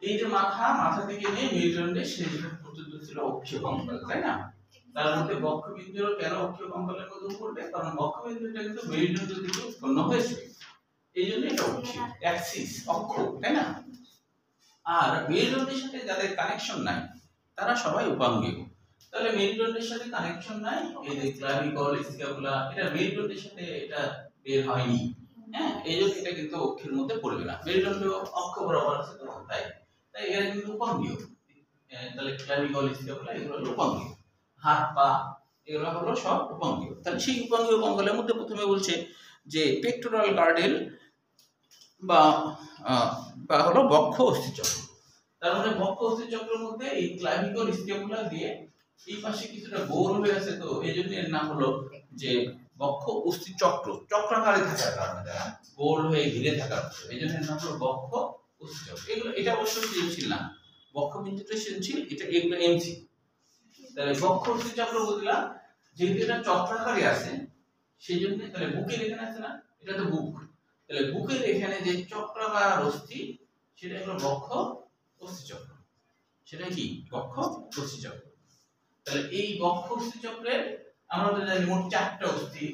এই যে মাথা থেকে নিয়ে মেরুদণ্ডের শেষ পর্যন্ত ছিল অক্ষীয় কঙ্কাল, তাই না? তার মধ্যে বক্ষবিন্দু কেন অক্ষীয় কঙ্কালের মধ্যে পড়বে, কারণ বক্ষবিন্দুটা কিন্তু মেরুদণ্ড থেকে উৎপন্ন হয়েছে। এই জন্য এটা উৎসিত অ্যাক্সিস অক্ষ, তাই না? আর মেরুদণ্ডের সাথে যাদের কানেকশন নাই তারা সবাই উপাঙ্গীয়। তাহলে মেরুদণ্ডের সাথে কানেকশন নাই, এই যে ক্লাভিকল স্ক্যাপুলা, এটা মেরুদণ্ডের সাথে এটা বের হয়নি, হ্যাঁ, এই জন্য এটা কিন্তু অক্ষের মধ্যে পড়বে না। মেরুদণ্ড অক্ষ বরাবর আছে তো, তাই তাই এরা কিন্তু উপাঙ্গীয়। তাহলে ক্লাভিকল স্ক্যাপুলা এগুলো হলো উপাঙ্গীয়। হাত পা এগুলো হলো সব উপাঙ্গীয়। তাহলে সেই উপাঙ্গীয় অঙ্গলের মধ্যে প্রথমে বলছে যে পেক্টোরাল গার্ডেল বা হলো বক্ষ অস্থিচক্র। তার মানে বক্ষ অস্থিচক্রের মধ্যে এই ক্লাভিকল স্ক্যাপুলা দিয়ে এই পাশে কিছুটা গোল হয়ে আছে, তো এই জন্য এর নাম হলো যে বক্ষ অস্থিচক্র, চক্রাকারে থাকার কারণে তারা গোল হয়ে ঘিরে থাকার, এই জন্য এর নাম হলো বক্ষ অস্থিচক্র। এগুলো এটা অবশ্য সৃজনশীল না, বক্ষ বিন্দুটা সৃজনশীল, এটা এগুলো এমসি। তাহলে বক্ষ অস্থিচক্র বুঝলাম, যেহেতু এটা চক্রাকারে আছে সেই জন্য, তাহলে বুকের এখানে আছে না, এটা তো বুক, তাহলে বুকের এখানে যে চক্রাকার অস্থি সেটা হলো বক্ষ অস্থিচক্র, সেটা কি বক্ষ অস্থিচক্র। তাহলে এই বক্ষ অস্থিচক্রের আমরা তো জানি মোট 4টা অস্থি,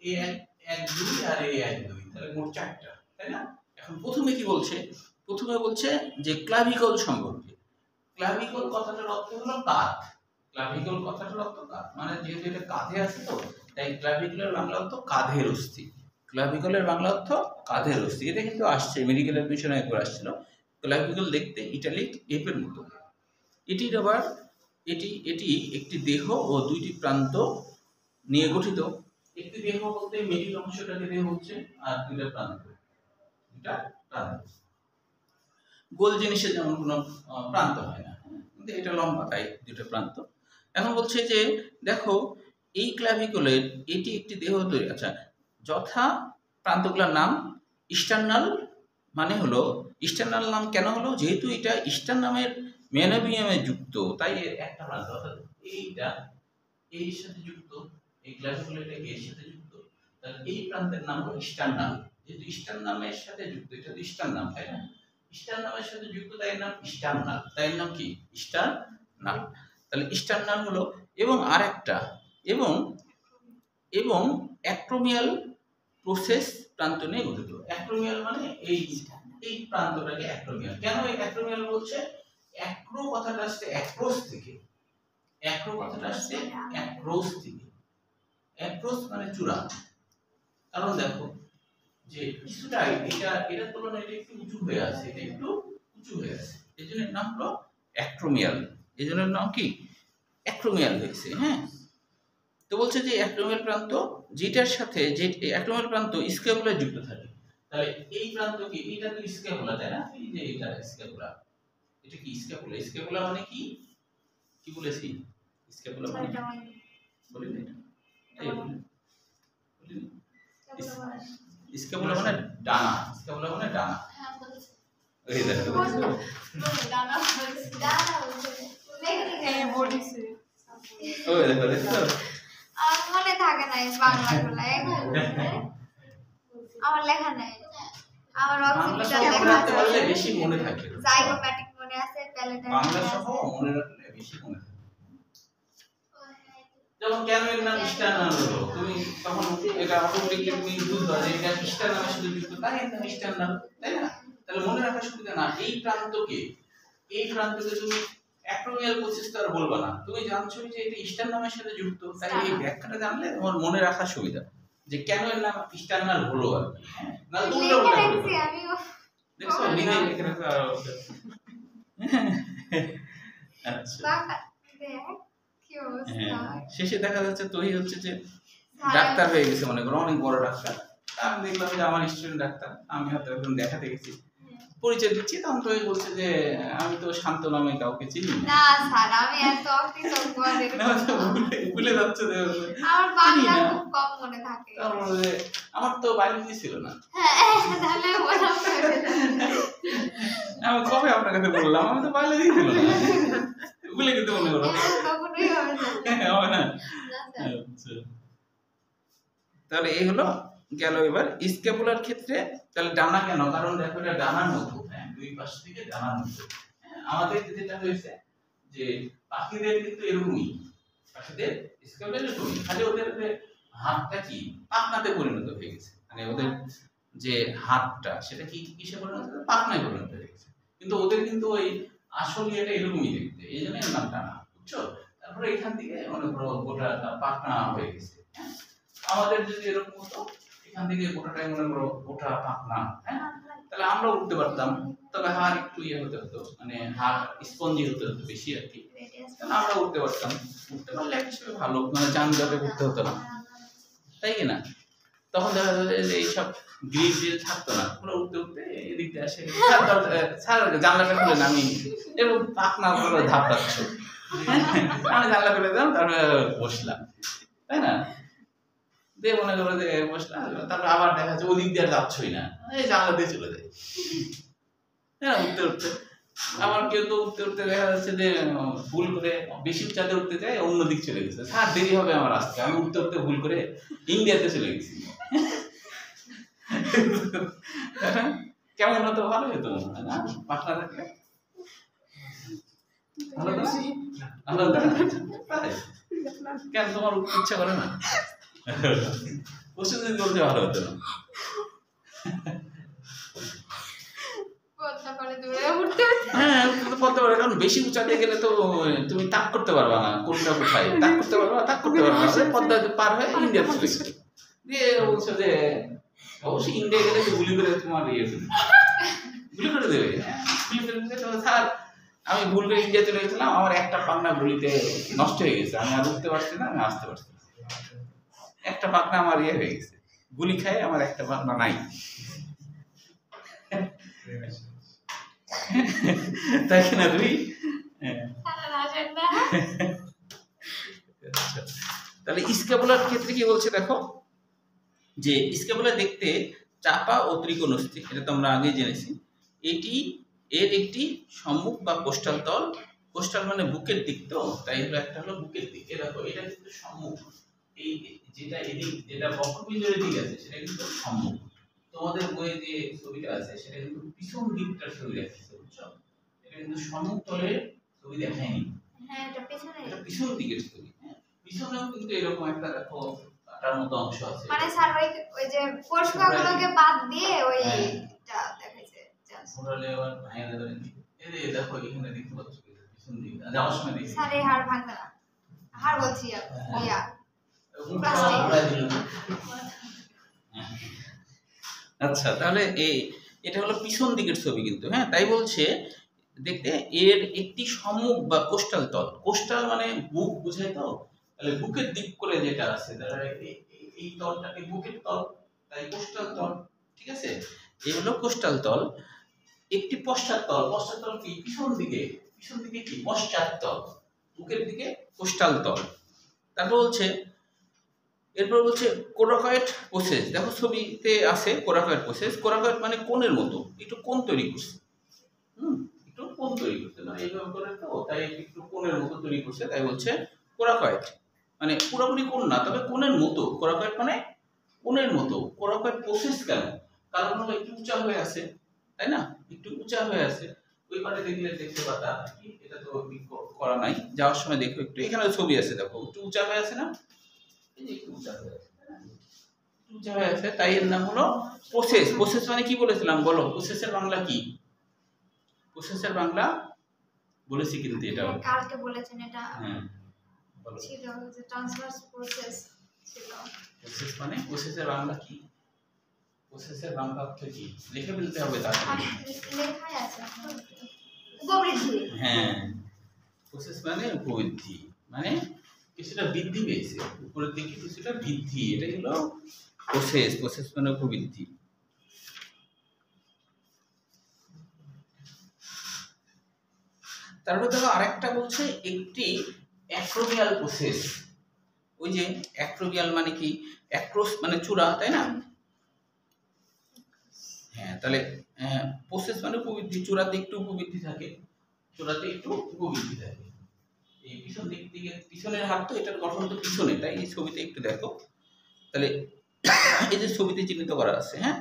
A1 1 2 আর A1 2, তাহলে মোট 4টা, তাই না? এখন প্রথমে কি বলছে, প্রথমে বলছে যে ক্লাভিকল সম্পর্কে। ক্লাভিকল কথাটার অর্থ হলো কাঁধ, ক্লাভিকল কথাটার অর্থ কাঁধ, মানে যেহেতু এটা কাঁধে আছে তো তাই ক্লাভিকলের বাংলা অর্থ কাঁধের অস্থি। ক্লাভিকলের বাংলা অর্থ কাঁধের অস্থি, এটা কিন্তু আসছে মেডিকেল এডমিশনে একবার আসছিল। ক্লাভিকল দেখতে ইটালিক এপের মতো। এটির আবার এটি একটি দেহ ও দুইটি প্রান্ত নিয়ে গঠিত। একটি দেহ বলতে মিডিল অংশটাকে দেহ হচ্ছে, আর দুইটা প্রান্ত, গোল জিনিসের যেমন কোনো প্রান্ত হয় না, কিন্তু এটা লম্বা তাই দুইটা প্রান্ত। এখন বলছে যে দেখো এই ক্লাভিকলের এটি একটি দেহ তৈরি, আচ্ছা, যথা প্রান্তগুলোর নাম ইস্টার্নাল, মানে হলো ইস্টার্নাল নাম কেন হলো, যেহেতু এটা ইস্টার্নামের মেনোবিয়ামে যুক্ত তাই এর একটা প্রান্ত, অর্থাৎ এইটা এর সাথে যুক্ত, এই ক্লাভিকল এটা এর সাথে যুক্ত, তাহলে এই প্রান্তের নাম হলো ইস্টার্নাল। যেহেতু ইস্টার্নামের সাথে যুক্ত, এটা তো ইস্টার্নাম, তাই না? ইস্টার্নামের সাথে যুক্ত তাই এর নাম ইস্টার্নাল, তাই এর নাম কি ইস্টার্নাল। তাহলে ইস্টার্নাল হলো, এবং আরেকটা এবং অ্যাক্রোমিয়াল প্রসেস প্রান্ত নিয়ে গঠিত। অ্যাক্রোমিয়াল মানে এই প্রান্তটাকে অ্যাক্রোমিয়াল। কেন এই অ্যাক্রোমিয়াল বলছে? অ্যাক্রো কথাটা আসছে অ্যাক্রোস থেকে, অ্যাক্রো কথাটা আসছে অ্যাক্রোস থেকে, অ্যাক্রোস মানে চূড়া। কারণ দেখো যে কিছুটা এটার তুলনায় এটা একটু উঁচু হয়ে আছে, এটা একটু উঁচু হয়ে আছে, এই জন্য এর নাম হলো অ্যাক্রোমিয়াল, এই জন্য এর নাম কি অ্যাক্রোমিয়াল হয়েছে। হ্যাঁ, তো বলছে যে অ্যাক্রোমিয়াল প্রান্ত যেটার সাথে যে অ্যাক্রোমিয়াল প্রান্ত স্ক্যাপুলা যুক্ত থাকে, তাহলে এই প্রান্ত কি, এটা তো স্ক্যাপুলা, তাই না? এই যে এটা স্ক্যাপুলা, এটা কি স্ক্যাপুলা? স্ক্যাপুলা মানে কি কি বলেছি? স্ক্যাপুলা মানে বলি না, এই বলি স্ক্যাপুলা মানে ডানা, স্ক্যাপুলা মানে ডানা। হ্যাঁ বলেছি, এই দেখো ডানা বলেছি, ডানা বলেছি, এই বডিছে ওই দেখো দেখো, আর মনে থাকে না এই বাংলাগুলো, আমার লেখা নাই, আমার বাংলা অক্সিপিটাল সহ লেখা রাখতে আছে, পারলে বেশি মনে থাকে, জাইগোম্যাটিক মনে আছে, প্যালেটাইন বাংলা মনে সহ আছে। মনে রাখলে বেশি মনে থাকে। যেমন কেন এর নাম ইস্টার্নাল হলো, তুমি তখন এটা অটোমেটিক্যালি তুমি বুঝবা যে এটা ইস্টার্নালের সাথে যুক্ত, তাই এর নাম ইস্টার্নাল, তাই না? তাহলে মনে রাখার সুবিধা না, এই প্রান্তকে তুমি অ্যাক্রোমিয়াল প্রসেস তো আর বলবা না, তুমি জানছো যে এটা ইস্টার্নামের সাথে যুক্ত, তাই এই ব্যাখ্যাটা জানলে তোমার মনে রাখার সুবিধা যে কেন এর নাম ইস্টার্নাল হলো আর কি। হ্যাঁ, না তো উল্টো লিখে উল্টা করে রাখছি আমিও, দেখছো নিজে লিখে রাখা। আচ্ছা, বাংলা দেখ কি অবস্থা। শেষে দেখা যাচ্ছে তুই হচ্ছে যে ডাক্তার হয়ে গেছে, মনে করো অনেক বড় ডাক্তার। আমি দেখলাম যে আমার স্টুডেন্ট ডাক্তার, আমি হয়তো একদম দেখাতে গেছি, পরিচয় দিচ্ছি, তখন তুই বলছে যে আমি তো শান্ত নামে কাউকে চিনি না। না স্যার, আমি এত অকৃতজ্ঞ না, তো ভুলে যাচ্ছে যে আমার বাংলা খুব কম মনে থাকে। তারপরে যে আমার তো বায়োলজি ছিল না। হ্যাঁ, তাহলে মনে পড়ে যাবে। আমি কবে আপনার কাছে বললাম আমি তো বায়োলজি ছিল না, ভুলে গেতে মনে করো। কখনোই হবে না। হবে না। না স্যার। আচ্ছা, তাহলে এই হলো গেল। এবার স্ক্যাপুলার ক্ষেত্রে তাহলে ডানা কেন? কারণ দেখো এটা ডানার মতো, হ্যাঁ, দুই পাশ থেকে ডানার মতো। আমাদের যেটা হয়েছে যে পাখিদের কিন্তু এরকমই, পাখিদের স্ক্যাপুলার এরকমই, খালি ওদের হাতটা কি পাখনাতে পরিণত হয়ে গেছে, মানে ওদের যে হাতটা সেটা কি কিসে পরিণত হয়েছে? পাখনায় পরিণত হয়ে গেছে। কিন্তু ওদের কিন্তু ওই আসল ইয়েটা এরকমই দেখতে, এই জন্য এর নাম টানা, বুঝছো? তারপরে এখান থেকে মনে করো গোটা পাখনা হয়ে গেছে, হ্যাঁ? আমাদের যদি এরকম হতো এখান থেকে গোটাটাই মনে করো গোটা পাখনা, হ্যাঁ, তাহলে আমরা উঠতে পারতাম। তবে হাড় একটু ইয়ে হতে হতো, মানে হাড় স্পঞ্জি হতে হতো বেশি আর কি, তাহলে আমরা উঠতে পারতাম। উঠতে পারলে এক হিসেবে ভালো, মানে যানজটে উঠতে হতো না, তাই কি না? তখন দেখা যাবে যে এইসব গ্রিল থাকতো না, পুরো উঠতে উঠতে এদিক দিয়ে আসে, স্যার জানলাটা খুলে নামি এবং পাখনা করে ধাপড়াচ্ছ, আমি জানলা খুলে দিলাম, তারপরে বসলাম, তাই না? দিয়ে মনে করো যে বসলাম, তারপর আবার দেখা যাচ্ছে ওদিক দিয়ে আর যাচ্ছই না, এই জানলা দিয়ে চলে যায়, হ্যাঁ, উঠতে উঠতে। আবার কেউ তো উঠতে উঠতে দেখা যাচ্ছে যে ভুল করে বেশি উচ্চাতে উঠতে যায়, অন্যদিক চলে গেছে, স্যার দেরি হবে আমার আসতে, আমি উঠতে উঠতে ভুল করে ইন্ডিয়াতে চলে গেছি। কেমন হতো? ভালো হতো মনে হয় না পাখনা থাকলে? ভালো তো? ভালো হতো না? কেন তোমার উঠতে ইচ্ছা করে না? ওষুধ যদি বলতে ভালো হতো না? হ্যাঁ, বলতে পারো, কারণ বেশি উঁচাতে গেলে তো তুমি তাক করতে পারবা না, কোনটা কোথায় তাক করতে পারবা না, তাক করতে পারবা না, পদ্মা পার হয়ে ইন্ডিয়া চলে গেছে। দিয়ে বলছো যে অবশ্যই ইন্ডিয়া গেলে তো গুলি করে তোমার গুলি করে দেবে, গুলি করে দিলে তো স্যার আমি ভুল করে ইন্ডিয়া চলে গেছিলাম, আমার একটা পাখনা গুলিতে নষ্ট হয়ে গেছে, আমি আর উঠতে পারছি না, আমি আসতে পারছি না, একটা পাখনা আমার ইয়ে হয়ে গেছে, গুলি খাই, আমার একটা পাখনা নাই। তাই না তুমি? তাহলে স্ক্যাপুলার ক্ষেত্রে কি বলছে দেখো, যে স্ক্যাপুলা দেখতে চাপা ও ত্রিকোণস্থির, এটা তো আমরা আগে জেনেছি। এটি এর একটি সম্মুখ বা কোস্টাল তল, কোস্টাল মানে বুকের দিক, তো তাই হলো একটা হলো বুকের দিক, এ দেখো এটা কিন্তু সম্মুখ, এই যেটা এদিক যেটা বক্ষপিঞ্জরের দিক আছে সেটা কিন্তু সম্মুখ। তোমাদের বইয়ে যে ছবিটা আছে সেটা কিন্তু পিছন দিকটার ছবি দেখাচ্ছে, বুঝছো? এটা কিন্তু সম্মুখ তলের ছবি দেখায়নি, হ্যাঁ এটা পেছনে, এটা পিছন দিকের ছবি, হ্যাঁ, পিছনেও কিন্তু এরকম একটা দেখো কাটার মতো অংশ আছে, মানে স্যার ওই যে কোষগুলোকে বাদ দিয়ে ওইটা দেখাইছে ঘোরালে আবার ভাঙা যাবে নাকি? এই দেখো এখানে দেখতে পাচ্ছ পিছন দিকে যাওয়ার সময় দেখি স্যার এই হাড় ভাঙবে না, হাড় বলছি ইয়া আচ্ছা, তাহলে এটা হলো পিছন দিকের ছবি কিন্তু, হ্যাঁ, তাই বলছে দেখতে এর একটি সম্মুখ বা কোস্টাল তল, কোস্টাল মানে বুক বুঝায়, তো তাহলে বুকের দিক করে যেটা আছে তাহলে এই তলটাকে বুকের তল, তাই কোস্টাল তল, ঠিক আছে? এই হলো কোস্টাল তল। একটি পশ্চাৎ তল, পশ্চাৎ তল কি? পিছন দিকে, পিছন দিকে কি? পশ্চাৎ তল, বুকের দিকে কোস্টাল তল। তারপর বলছে, এরপর বলছে কোরাকয়েড প্রসেস, দেখো ছবিতে আছে কোরাকয়েড প্রসেস, কোরাকয়েড মানে কোণের মতো, একটু কোণ তৈরি করছে, একটু কোণ তৈরি করছে, মানে এইভাবে করে, তো তাই একটু কোণের মতো তৈরি করছে, তাই বলছে কোরাকয়েড, মানে পুরোপুরি কোণ না, তবে কোণের মতো, কোরাকয়েড মানে কোণের মতো। কোরাকয়েড প্রসেস কেন? কারণ হলো একটু উঁচা হয়ে আছে, তাই না? একটু উঁচা হয়ে আছে, ওই পারে দেখলে দেখতে পাতা, এটা তো করা নাই, যাওয়ার সময় দেখো একটু, এখানে ছবি আছে দেখো, একটু উঁচা হয়ে আছে না, এই যে একটু উঁচা হয়ে আছে, উঁচা হয়ে আছে, তাই এর নাম হলো প্রসেস। প্রসেস মানে কি বলেছিলাম বলো? প্রসেসের বাংলা কি? প্রসেসের বাংলা বলেছি কিন্তু এটা কালকে বলেছেন, এটা হ্যাঁ বলো, ছিল যে ট্রান্সভার্স প্রসেস ছিল। প্রসেস মানে প্রসেসের বাংলা কি? প্রসেসের বাংলা অর্থ কি? লিখে ফেলতে হবে তাড়াতাড়ি, লেখাই আছে উপবৃদ্ধি। হ্যাঁ, প্রসেস মানে উপবৃদ্ধি, মানে কিছুটা বৃদ্ধি পেয়েছে, উপরের দিকে কিছুটা বৃদ্ধি, এটা হলো প্রসেস। প্রসেস মানে উপবৃদ্ধি। তারপর দেখো আরেকটা বলছে একটি অ্যাক্রোবিয়াল প্রসেস। ওই যে অ্যাক্রোবিয়াল মানে কি? অ্যাক্রোস মানে চূড়া, তাই না? হ্যাঁ, তাহলে প্রসেস মানে উপবৃদ্ধি, চূড়াতে একটু উপবৃদ্ধি থাকে, চূড়াতে একটু উপবৃদ্ধি থাকে। এই পিছন দিক থেকে, পিছনের হাত তো এটার গঠন তো পিছনে, তাই এই ছবিতে একটু দেখো, তাহলে এই যে ছবিতে চিহ্নিত করা আছে, হ্যাঁ,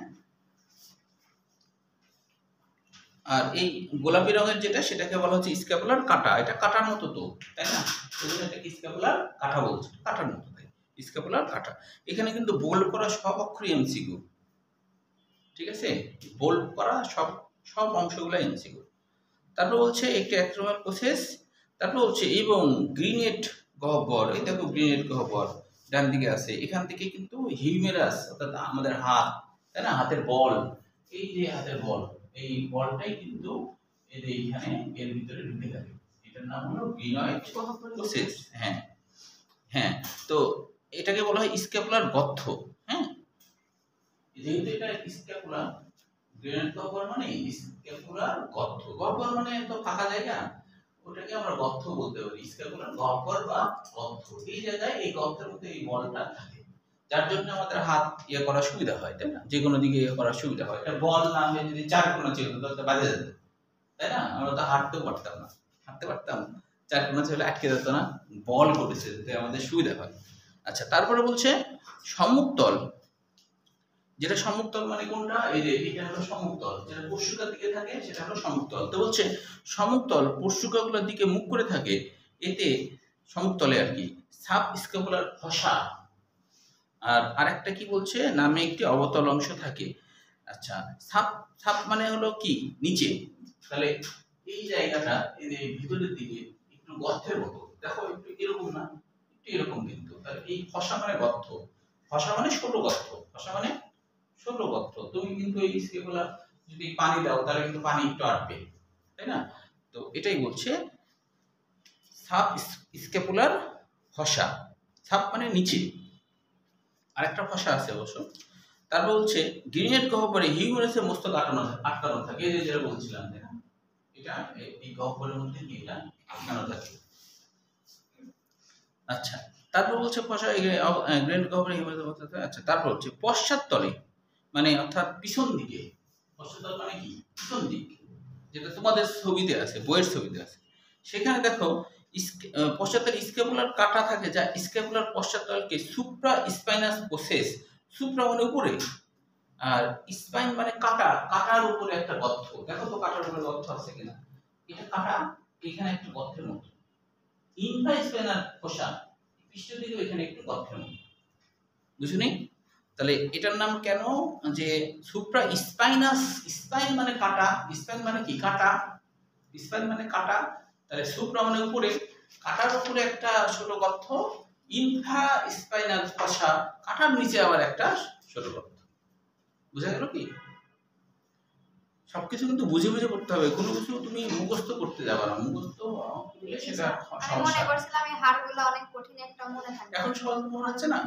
আর এই গোলাপি রঙের যেটা সেটাকে বলা হচ্ছে স্ক্যাপুলার কাটা, এটা কাটার মতো তো, তাই না? সেজন্য এটাকে স্ক্যাপুলার কাটা বলছে, কাটার মতো, তাই স্ক্যাপুলার কাটা। এখানে কিন্তু বোল্ড করা সব অক্ষরই এমসিকিউ, ঠিক আছে, বোল্ড করা সব সব অংশগুলো এমসিকিউ। তারপর বলছে একটি অ্যাক্রোমাল প্রসেস, তারপর হচ্ছে এবং গ্রিনেট গহ্বর, এই দেখো গ্রিনেট গহ্বর ডান দিকে আছে, এখান থেকে কিন্তু হিউমেরাস অর্থাৎ আমাদের হাত, তাই না, হাতের বল, এই যে হাতের বল, এই বলটাই কিন্তু এই যে এইখানে এর ভিতরে ঢুকে থাকে, এটার নাম হলো গ্রিনয়েড প্রসেস। হ্যাঁ হ্যাঁ, তো এটাকে বলা হয় স্ক্যাপুলার গর্ত। হ্যাঁ, যেহেতু এটা স্ক্যাপুলার, গ্রেনেড গহ্বর মানে স্ক্যাপুলার গর্ত, গহ্বর মানে তো ফাঁকা জায়গা, ওটাকে আমরা গর্ত বলতে পারি, স্ক্যাপুলার গহ্বর বা গর্ত। এই জায়গায় এই গর্তের মধ্যে এই বলটা থাকে, যার জন্য আমাদের হাত ইয়ে করার সুবিধা হয়, তাই না, যে কোনো দিকে ইয়ে করার সুবিধা হয়। এটা বল নামে যদি চার কোনা ছিল তাহলে বাজে যেত, তাই না, আমরা তো হাঁটতেও পারতাম না, হাঁটতে পারতাম, চার কোনা ছিল আটকে যেত না, বল করেছে যাতে আমাদের সুবিধা হয়। আচ্ছা, তারপরে বলছে সমুত্তল, যেটা সমুত্তল মানে কোনটা, এই যে এটা হলো সমুত্তল, যেটা পশ্চুকার দিকে থাকে সেটা হলো সমুত্তল। তো বলছে সমুত্তল পশ্চুকাগুলোর দিকে মুখ করে থাকে, এতে সমুত্তলে আর কি সাব স্ক্যাপুলার ফসা, আর আরেকটা কি বলছে, নামে একটি অবতল অংশ থাকে। আচ্ছা, সাব সাব মানে হলো কি নিচে, তাহলে এই জায়গাটা এই যে ভিতরের দিকে একটু গর্তের মতো, দেখো একটু এরকম না, একটু এরকম কিন্তু, তাহলে এই ফসা মানে গর্ত, ফসা মানে ষোলো গর্ত, ফসা মানে ষোলো গর্ত। তুমি কিন্তু এই স্ক্যাপুলার যদি পানি দাও তাহলে কিন্তু পানি একটু আটবে, তাই না, তো এটাই বলছে সাব স্ক্যাপুলার ফসা, সাব মানে নিচে, আরেকটা ফসা আছে অবশ্য। তারপর বলছে গ্রিনেড গহ্বরে হিউমেরাসের মস্তক আটকানো থাকে, এই যে যেটা বলছিলাম, তাই না, এটা এই গহ্বরের মধ্যে এটা আটকানো থাকে। আচ্ছা, তারপর বলছে ফসা গ্রিনেড গহ্বরে হিউমেরাসের মস্তক থাকে। আচ্ছা, তারপর হচ্ছে পশ্চাৎতলে মানে অর্থাৎ পিছন দিকে, পশ্চাৎতল মানে কি পিছন দিক, যেটা তোমাদের ছবিতে আছে, বইয়ের ছবিতে আছে, সেখানে দেখো পশ্চাৎতলে স্ক্যাপুলার কাটা থাকে, যা স্ক্যাপুলার পশ্চাৎতলকে সুপ্রা স্পাইনাস প্রসেস, সুপ্রা মানে উপরে, আর স্পাইন মানে কাটা, কাটার উপরে একটা গর্ত, দেখো তো কাটার উপরে গর্ত আছে কিনা, এটা কাটা, এখানে একটু গর্তের মতো, ইনফ্রা স্পাইনাল ফসা পৃষ্ঠ দিকে এখানে একটু গর্তের মতো, বুঝুনি, তাহলে এটার নাম কেন, যে সুপ্রা স্পাইনাস, স্পাইন মানে কাটা, স্পাইন মানে কি কাটা, স্পাইন মানে কাটা, তাহলে সুপ্রা মানে উপরে, কাটার উপরে একটা ছোট গর্ত, ইনফ্রা স্পাইনাল ফসা, কাটার নিচে আবার একটা ছোট গর্ত। বুঝা গেল কি, সবকিছু কিন্তু বুঝে বুঝে করতে হবে, কোনো কিছু তুমি মুখস্থ করতে যাবে না, মুখস্থ করলে সেটা আমি মনে করছিলাম এই হাড়গুলো অনেক কঠিন, একটা মনে থাকে, এখন সহজ মনে হচ্ছে না,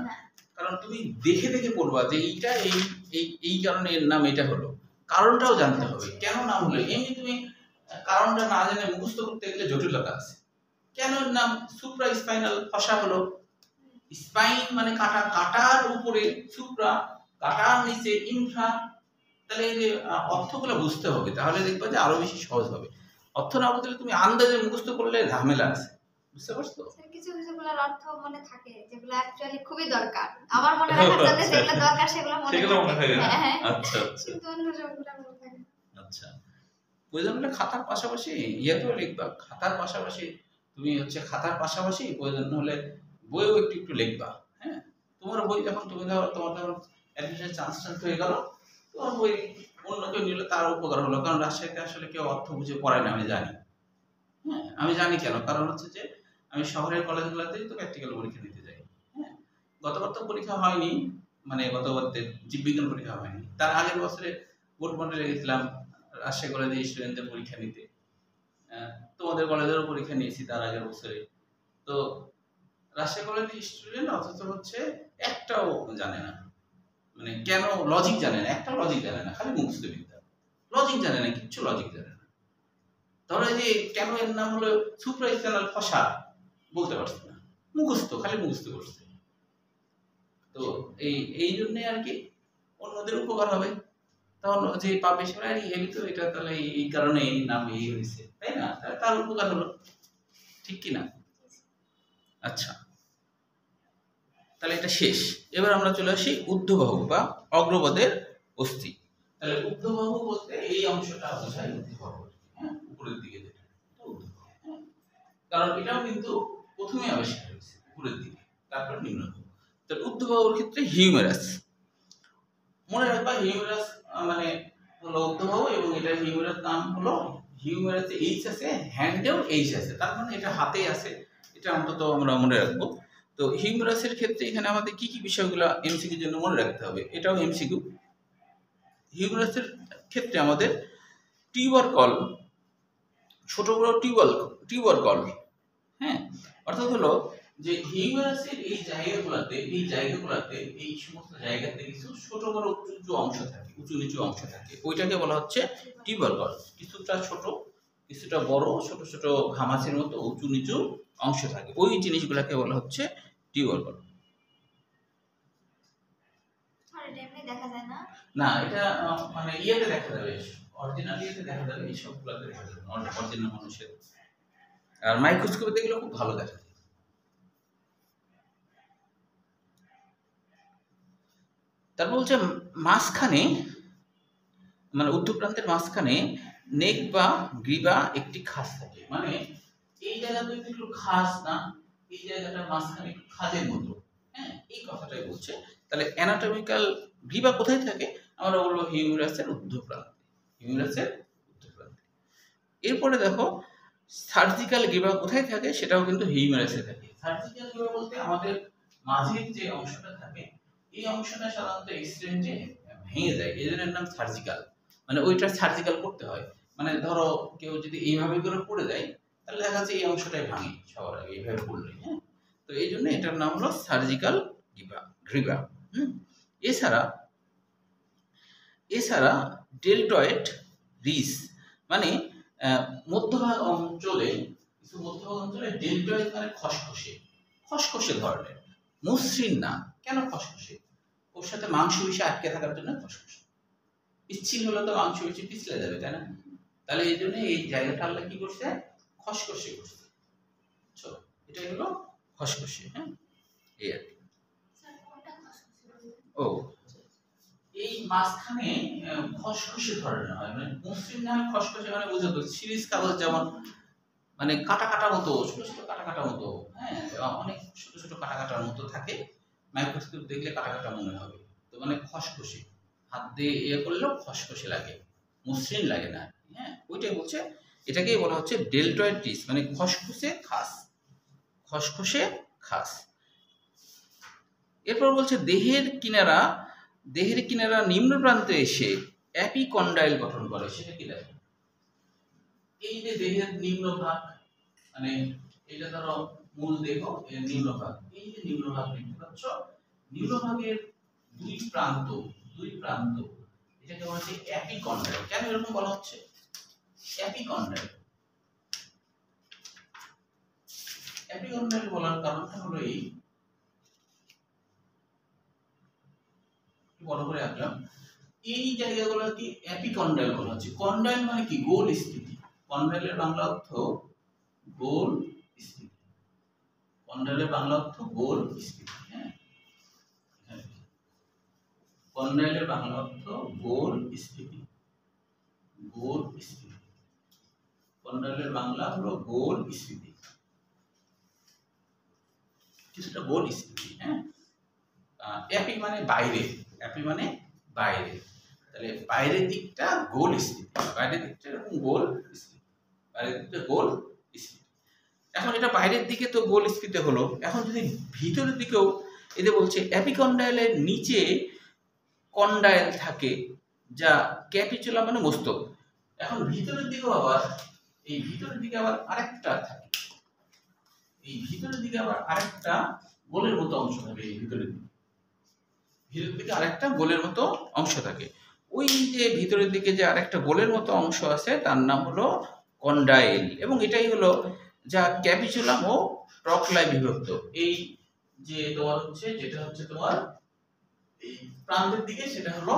কারণ তুমি দেখে দেখে পড়বা যে এইটা এই এই এই কারণে এর নাম এটা হলো, কারণটাও জানতে হবে কেন নাম হলো। এমনি তুমি কারণটা না জেনে মুখস্থ করতে গেলে জটিলতা আছে। কেন এর নাম সুপ্রা স্পাইনাল ফসা হলো, স্পাইন মানে কাটা, কাটার উপরে সুপ্রা, কাটার নিচে ইনফ্রা, তাহলে এই যে অর্থগুলো বুঝতে হবে, তাহলে দেখবা যে আরো বেশি সহজ হবে। অর্থ না বুঝলে তুমি আন্দাজে মুখস্থ করলে ঝামেলা আছে, বুঝতে পারছো? কিছু কিছুগুলোর অর্থ মনে থাকে যেগুলো অ্যাকচুয়ালি খুবই দরকার, আমার মনে রাখার জন্য যেগুলো দরকার সেগুলো মনে থাকে। হ্যাঁ, আচ্ছা আচ্ছা, কিন্তু অন্য সবগুলো মনে থাকে। আচ্ছা, প্রয়োজন হলে খাতার পাশাপাশি ইয়েতেও লিখবা, খাতার পাশাপাশি তুমি হচ্ছে খাতার পাশাপাশি প্রয়োজন হলে বইও একটু একটু লিখবা। হ্যাঁ, তোমার বই যখন তুমি ধরো তোমার যখন অ্যাডমিশনের চান্স হয়ে গেল, তোমার বই অন্য কেউ নিলে তার উপকার হলো, কারণ রাজশাহীতে আসলে কেউ অর্থ বুঝে পড়ায় না, আমি জানি। হ্যাঁ, আমি জানি কেন, কারণ হচ্ছে যে আমি শহরের কলেজগুলোতেই তো প্র্যাকটিক্যাল পরীক্ষা দিতে যাই। হ্যাঁ, গতবার তো পরীক্ষা হয়নি, মানে গতবারতে জীববিজ্ঞান পরীক্ষা হয়নি, তার আগের বছরে বোর্ড মডেলে গেছিলাম রাজশাহী কলেজের স্টুডেন্টদের পরীক্ষা নিতে, তোমাদের কলেজেরও পরীক্ষা নিয়েছি তার আগের বছরে। তো রাজশাহী কলেজের স্টুডেন্ট অথচ হচ্ছে একটাও জানে না, মানে কেন লজিক জানে না, একটা লজিক জানে না, খালি মুখস্থ বিদ্যা, লজিক জানে না, কিচ্ছু লজিক জানে না। ধরো যে কেন এর নাম হলো সুপ্রাস্টাইনাল ফসা, বলতে পারছে না, মুখস্থ, খালি মুখস্থ করছে। তো এই জন্য আর কি অন্যদের উপকার হবে, তখন যে পাবে সে এমনি তো এটা তাহলে এই কারণে এই নাম এই হয়েছে, তাই না, তার উপকার হলো, ঠিক কি না? আচ্ছা, তাহলে এটা শেষ। এবার আমরা চলে আসি ঊর্ধ্ববাহু বা অগ্রপদের অস্থি। তাহলে ঊর্ধ্ববাহু বলতে এই অংশটা বোঝায় ঊর্ধ্ববাহু, হ্যাঁ, উপরের দিকে যেটা, হ্যাঁ, কারণ এটাও কিন্তু প্রথমে আবিষ্কার হয়েছে উপরের দিকে, তারপর নিম্নবাহু। তাহলে ঊর্ধ্ববাহুর ক্ষেত্রে হিউমেরাস, মনে রাখবা হিউমেরাস মানে হলো উদ্দবাহু, এবং এটা হিউমেরাস নাম হলো হিউমেরাসে এইচ আছে, হ্যান্ডেও এইচ আছে, তার মানে এটা হাতেই আছে, এটা অন্তত আমরা মনে রাখবো। তো হিউমেরাসের ক্ষেত্রে এখানে আমাদের কি কি বিষয়গুলো এমসিকিউর জন্য মনে রাখতে হবে, এটাও এমসিকিউ। হিউমেরাসের ক্ষেত্রে আমাদের টিউবারকল, ছোট বড় টিউবারকল, হ্যাঁ, অর্থাৎ হলো যে হিউমেরাসের এই জায়গাগুলোতে এই সমস্ত জায়গাতে কিছু ছোট বড় উঁচু অংশ থাকে, উঁচু নিচু অংশ থাকে, ওইটাকে বলা হচ্ছে টিউবারকল। কিছুটা ছোট, কিছুটা বড়, ছোট ছোট ঘামাচির মতো উঁচু নিচু অংশ থাকে, ওই জিনিসগুলোকে বলা হচ্ছে টিউবারকল। দেখা যায় না, না এটা মানে ইয়েতে দেখা যাবে, অরিজিনাল ইয়েতে দেখা যাবে, এই সবগুলোতে দেখা যাবে অরিজিনাল মানুষের, আর মাইক্রোস্কোপে দেখলে খুব ভালো দেখা যায়। তারপর বলছে মাঝখানে মানে ঊর্ধ্বপ্রান্তের মাঝখানে নেক বা গ্রীবা একটি খাস থাকে, মানে এই জায়গাটা একটু খাস না, এই জায়গাটার মাঝখানে একটু খাদের মতো, হ্যাঁ, এই কথাটাই বলছে। তাহলে অ্যানাটমিক্যাল গ্রীবা কোথায় থাকে, আমরা বলবো হিউমেরাসের ঊর্ধ্বপ্রান্তে, হিউমেরাসের ঊর্ধ্বপ্রান্তে। এরপরে দেখো সার্জিক্যাল গ্রীবা কোথায় থাকে, সেটাও কিন্তু হিউমেরাসে থাকে। সার্জিক্যাল গ্রীবা বলতে আমাদের মাঝের যে অংশটা থাকে, এই অংশটা সাধারণত এক্সিডেন্টে ভেঙে যায়, এই জন্য এর নাম সার্জিক্যাল, মানে ওইটা সার্জিক্যাল করতে হয়। মানে ধরো কেউ যদি এইভাবে করে পড়ে যায়, তাহলে দেখা যাচ্ছে এই অংশটাই ভাঙে সবার আগে, এইভাবে পড়লে, হ্যাঁ, তো এই জন্য এটার নাম হলো সার্জিক্যাল গ্রীবা। এছাড়া ডেল্টয়েড রিস, মানে মধ্যভাগ অঞ্চলে, কিছু মধ্যভাগ অঞ্চলে ডেল্টয়েড মানে খসখসে ধরনের, মসৃণ না। কেন খসখসে? ওর সাথে মাংসপেশি আটকে থাকার জন্য খসখসে। পিচ্ছিল হলে তো মাংসপেশি পিছলে যাবে, তাই না? তাহলে এই জন্য এই জায়গাটা আল্লাহ কি করছে, খসখসে করছে। চলো, এটাই হলো খসখসে, হ্যাঁ, এই আর কি। ও এই মাঝখানে খসখসে ধরনের হয়, মানে মসৃণ না, খসখসে মানে বুঝো তো, সিরিজ কাগজ যেমন মানে কাটা কাটা মতো, ছোট ছোট কাটা কাটা মতো, হ্যাঁ, অনেক ছোট ছোট কাটা কাটার মতো থাকে, মাইক্রোস্কোপ দেখলে কাটা কাটা মনে হবে। তো মানে খসখসে, হাত দিয়ে ইয়ে করলেও খসখসে লাগে, মসৃণ লাগে না, হ্যাঁ, ওইটাই বলছে। এটাকেই বলা হচ্ছে ডেল্টয়েড রিস, মানে খসখসে খাস, খসখসে খাস। এরপর বলছে দেহের কিনারা নিম্ন প্রান্তে এসে অ্যাপিকন্ডাইল গঠন করে, সেটা কি দেখো, এই যে দেহের নিম্নভাগ, মানে এটা ধরো মূল দেহ, এর নিম্নভাগ, এই যে নিম্নভাগ দেখতে পাচ্ছ, নিম্নভাগের দুই প্রান্ত এটাকে বলা হচ্ছে অ্যাপিকন্ডাইল। কেন এরকম বলা হচ্ছে অ্যাপিকন্ডাইল বলার কারণটা হলো এই, বড় করে আঁকলাম, এই জায়গাগুলো কি অ্যাপিকন্ডাইল বলা হচ্ছে। কন্ডাইল মানে কি, গোল স্থিতি। কন্ডাইলের বাংলা অর্থ গোল স্থিতি, কন্ডাইলের বাংলা অর্থ গোল স্থিতি, হ্যাঁ, কন্ডাইলের বাংলা অর্থ গোল স্থিতি, কন্ডাইলের বাংলা হলো গোল স্থিতি, কিছুটা গোল স্থিতি, হ্যাঁ। অ্যাপি মানে বাইরে, তাহলে বাইরের দিকটা গোল স্থিতি, বাইরের দিকটা এরকম গোল স্থিতি, বাইরের দিকটা গোল স্থিতি। এখন এটা বাইরের দিকে তো গোল স্থিতি হলো, এখন যদি ভিতরের দিকেও, এতে বলছে অ্যাপিকন্ডাইলের নিচে কন্ডাইল থাকে, যা ক্যাপিচুলা মানে মস্তক। এখন ভিতরের দিকেও আবার, এই ভিতরের দিকে আবার আরেকটা থাকে, এই ভিতরের দিকে আবার আরেকটা গোলের মতো অংশ থাকে, এই ভিতরের দিকে আরেকটা গোলের মতো অংশ থাকে। ওই যে ভিতরের দিকে যে আরেকটা গোলের মতো অংশ আছে, তার নাম হলো কন্ডাইল, এবং এটাই হলো যা ক্যাপিচুলাম ও ট্রকলায় বিভক্ত। এই যে তোমার হচ্ছে, যেটা হচ্ছে তোমার এই প্রান্তের দিকে, সেটা হলো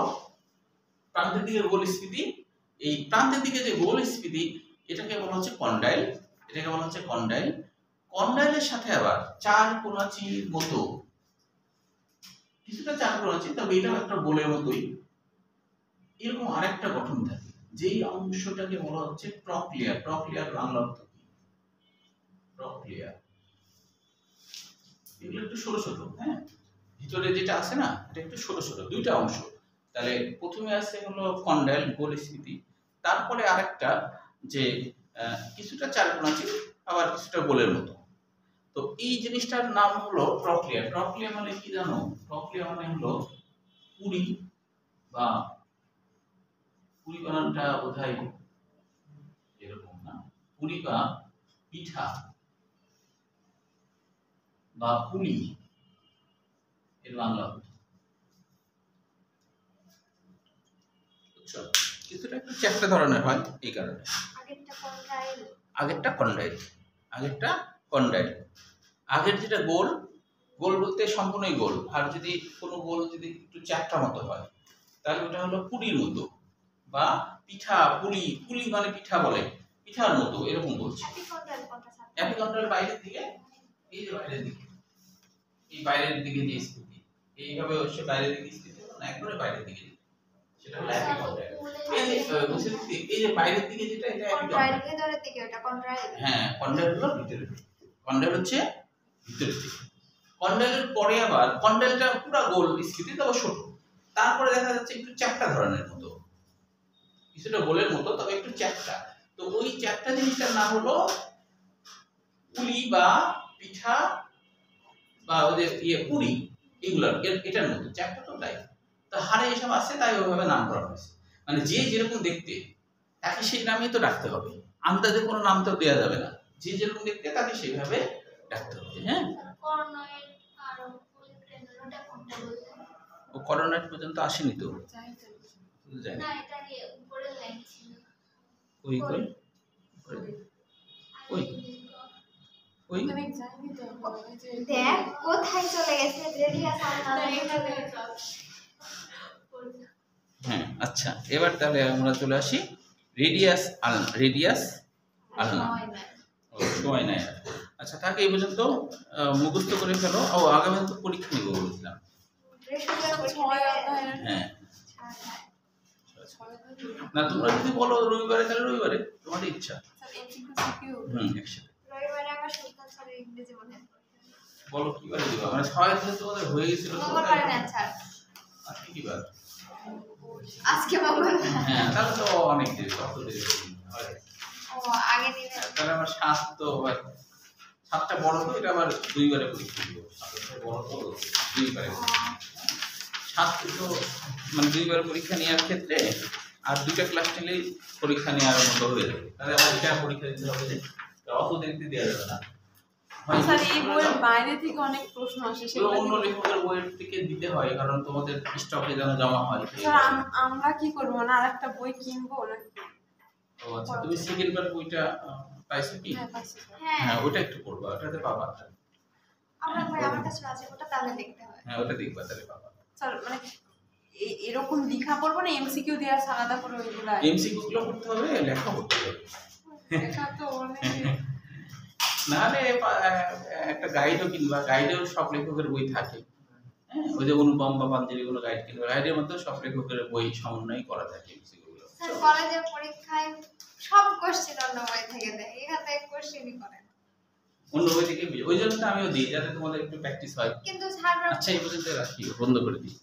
প্রান্তের দিকে গোল স্থিতি, এই প্রান্তের দিকে যে গোল স্থিতি, এটাকে বলা হচ্ছে কন্ডাইল, কন্ডাইলের সাথে আবার চার কোনাচির মতো, কিছুটা চার কোনাচি, তবে এটাও একটা গোলের মতোই, এরকম আরেকটা গঠন থাকে, যেই অংশটাকে বলা হচ্ছে ট্রকলিয়া। ট্রকলিয়ার বাংলা অর্থ কি, ট্রকলিয়া। এগুলো একটু ছোট ছোট, হ্যাঁ, ভিতরে যেটা আছে না, এটা একটু ছোট ছোট দুইটা অংশ, তাহলে প্রথমে আছে হলো কন্ডাইল গোল স্মৃতি, তারপরে আরেকটা যে কিছুটা চারকোনাচিল আবার কিছুটা গোলের মতো। তো এই জিনিসটার নাম হলো প্রক্রিয়া। প্রক্রিয়া মানে কি জানো? প্রক্রিয়া মানে হলো পুরি বা পুরি বানানটা বোধহয় এরকম না, পুরি বা পিঠা বা পুলি এর বাংলা অর্থ। কিছুটা একটু চ্যাপ্টা ধরনের হয় এই কারণে। আগেরটা কন্ডাইল, আগেরটা কন্ডাইল। আগের যেটা গোল, গোল বলতে সম্পূর্ণই গোল, আর যদি কোনো গোল যদি একটু চ্যাপ্টা মতো হয় তাহলে ওটা হলো পুরির মতো বা পিঠা, পুলি, পুলি মানে পিঠা বলে, পিঠার মতো এরকম বলছে। এপিকন্ডাইল বাইরের দিকে, এই যে বাইরের দিকে, এই বাইরের দিকে যে স্থিতি, এইভাবে হচ্ছে বাইরের দিকে স্থিতি না, একবারে বাইরের দিকে, সেটা হলো এপিকন্ডাইল। এই যে বুঝতে পারছি, এই যে বাইরের দিকে যেটা, এটা এপিকন্ডাইল, ভেতরের দিকে ওটা কন্ড্রাইল। হ্যাঁ, কন্ডাইল হলো ভিতরের দিকে, কন্ডাইল হচ্ছে ভিতরের দিকে। কন্ডাইলের পরে আবার কন্ডাইলটা পুরো গোল স্থিতি, তবে ছোট, তারপরে দেখা যাচ্ছে একটু চ্যাপ্টা ধরনের মতো, কিছুটা গোলের মতো তবে একটু চ্যাপ্টা। তো ওই চ্যাপ্টা জিনিসটার নাম হলো পুলি বা পিঠা বা ওই যে পুরি, এগুলার এটার মতো চ্যাপ্টা তো তাই। তো হাড়ে এসব আছে তাই ওইভাবে নাম করা হয়েছে। মানে যে যেরকম দেখতে তাকে সেই নামই তো ডাকতে হবে, আন্দাজে কোনো নাম তো দেওয়া যাবে না, যে যেরকম দেখতে তাকে সেইভাবে ডাকতে হবে। হ্যাঁ, ও করোনার পর্যন্ত আসেনি তো, জানি ওই কই ওই ওই দেখ কোথায় চলে গেছে রেডিয়াস হ্যাঁ। আচ্ছা, এবার তাহলে আমরা চলে আসি রেডিয়াস আলনা, রেডিয়াস আলনা। সময় নাই। আচ্ছা, তাকে এই পর্যন্ত মুখস্থ করে ফেলো। ও আগামী তো পরীক্ষা নিব বলেছিলাম। হ্যাঁ, না তোমরা যদি বলো রবিবারে তাহলে রবিবারে, তোমাদের ইচ্ছা। একসাথে রবিবারে আমার সুলতান স্যারের ইংরেজি মনে হয়। বলো কি বারে দিবা? মানে 6 দিনে তোমাদের হয়ে গেছিল তো, মঙ্গলবারে না স্যার, আজকে কি বার? আজকে মঙ্গলবার। হ্যাঁ, তাহলে তো অনেক দেরি, কত দেরি হয়। ও আগে দিনে তাহলে আমার 7 তো 7টা বড় তো, এটা আবার দুইবারে পরীক্ষা দিব। 7টা বড় তো দুইবারে, 7 তো মানে দুইবার পরীক্ষা নেওয়ার ক্ষেত্রে আর দুইটা ক্লাস নিলেই পরীক্ষা নেওয়ার মতো হয়ে যাবে। তাহলে আমার এটা পরীক্ষা দিতে হবে যে অত দেরিতে দেওয়া যাবে না। স্যার এই বইয়ের বাইরে থেকে অনেক প্রশ্ন আসে, সেগুলো অন্য লেখকের বইয়ের থেকে দিতে হয়, কারণ তোমাদের স্টকে যেন জমা হয়। স্যার আমরা কি করব, না আরেকটা বই কিনবো নাকি? ও আচ্ছা, তুমি সেকেন্ডবার বইটা পাইছো কি? হ্যাঁ, ওটা একটু পড়বা, ওটাতে পাবা। আমরা ভাই আমার কাছে আছে, ওটা তাহলে দেখতে হবে। হ্যাঁ, ওটা দেখবা, তাহলে পাবা। স্যার মানে এরকম লেখা পড়বো না, এমসিকিউ দেওয়া আলাদা করে ওইগুলা? এমসিকিউ গুলো করতে হবে, লেখা করতে হবে। লেখা তো অনেক। নাহলে একটা গাইডও কিনবা, গাইডেও সব লেখকের বই থাকে। হ্যাঁ, ওই যে অনুপম বা পাঞ্জেরি গুলো গাইড কিনবা, গাইডের মধ্যে সব লেখকের বই সমন্বয় করা থাকে এমসিকিউ। স্যার কলেজের পরীক্ষায় সব কোশ্চেন অন্য বই থেকে দেয়, এখান থেকে কোশ্চেনই করে না। অন্য বই থেকে, ওই জন্য আমিও দিই যাতে তোমাদের একটু প্র্যাকটিস হয়। কিন্তু স্যার আচ্ছা, এই পর্যন্ত রাখি, বন্ধ করে দিই।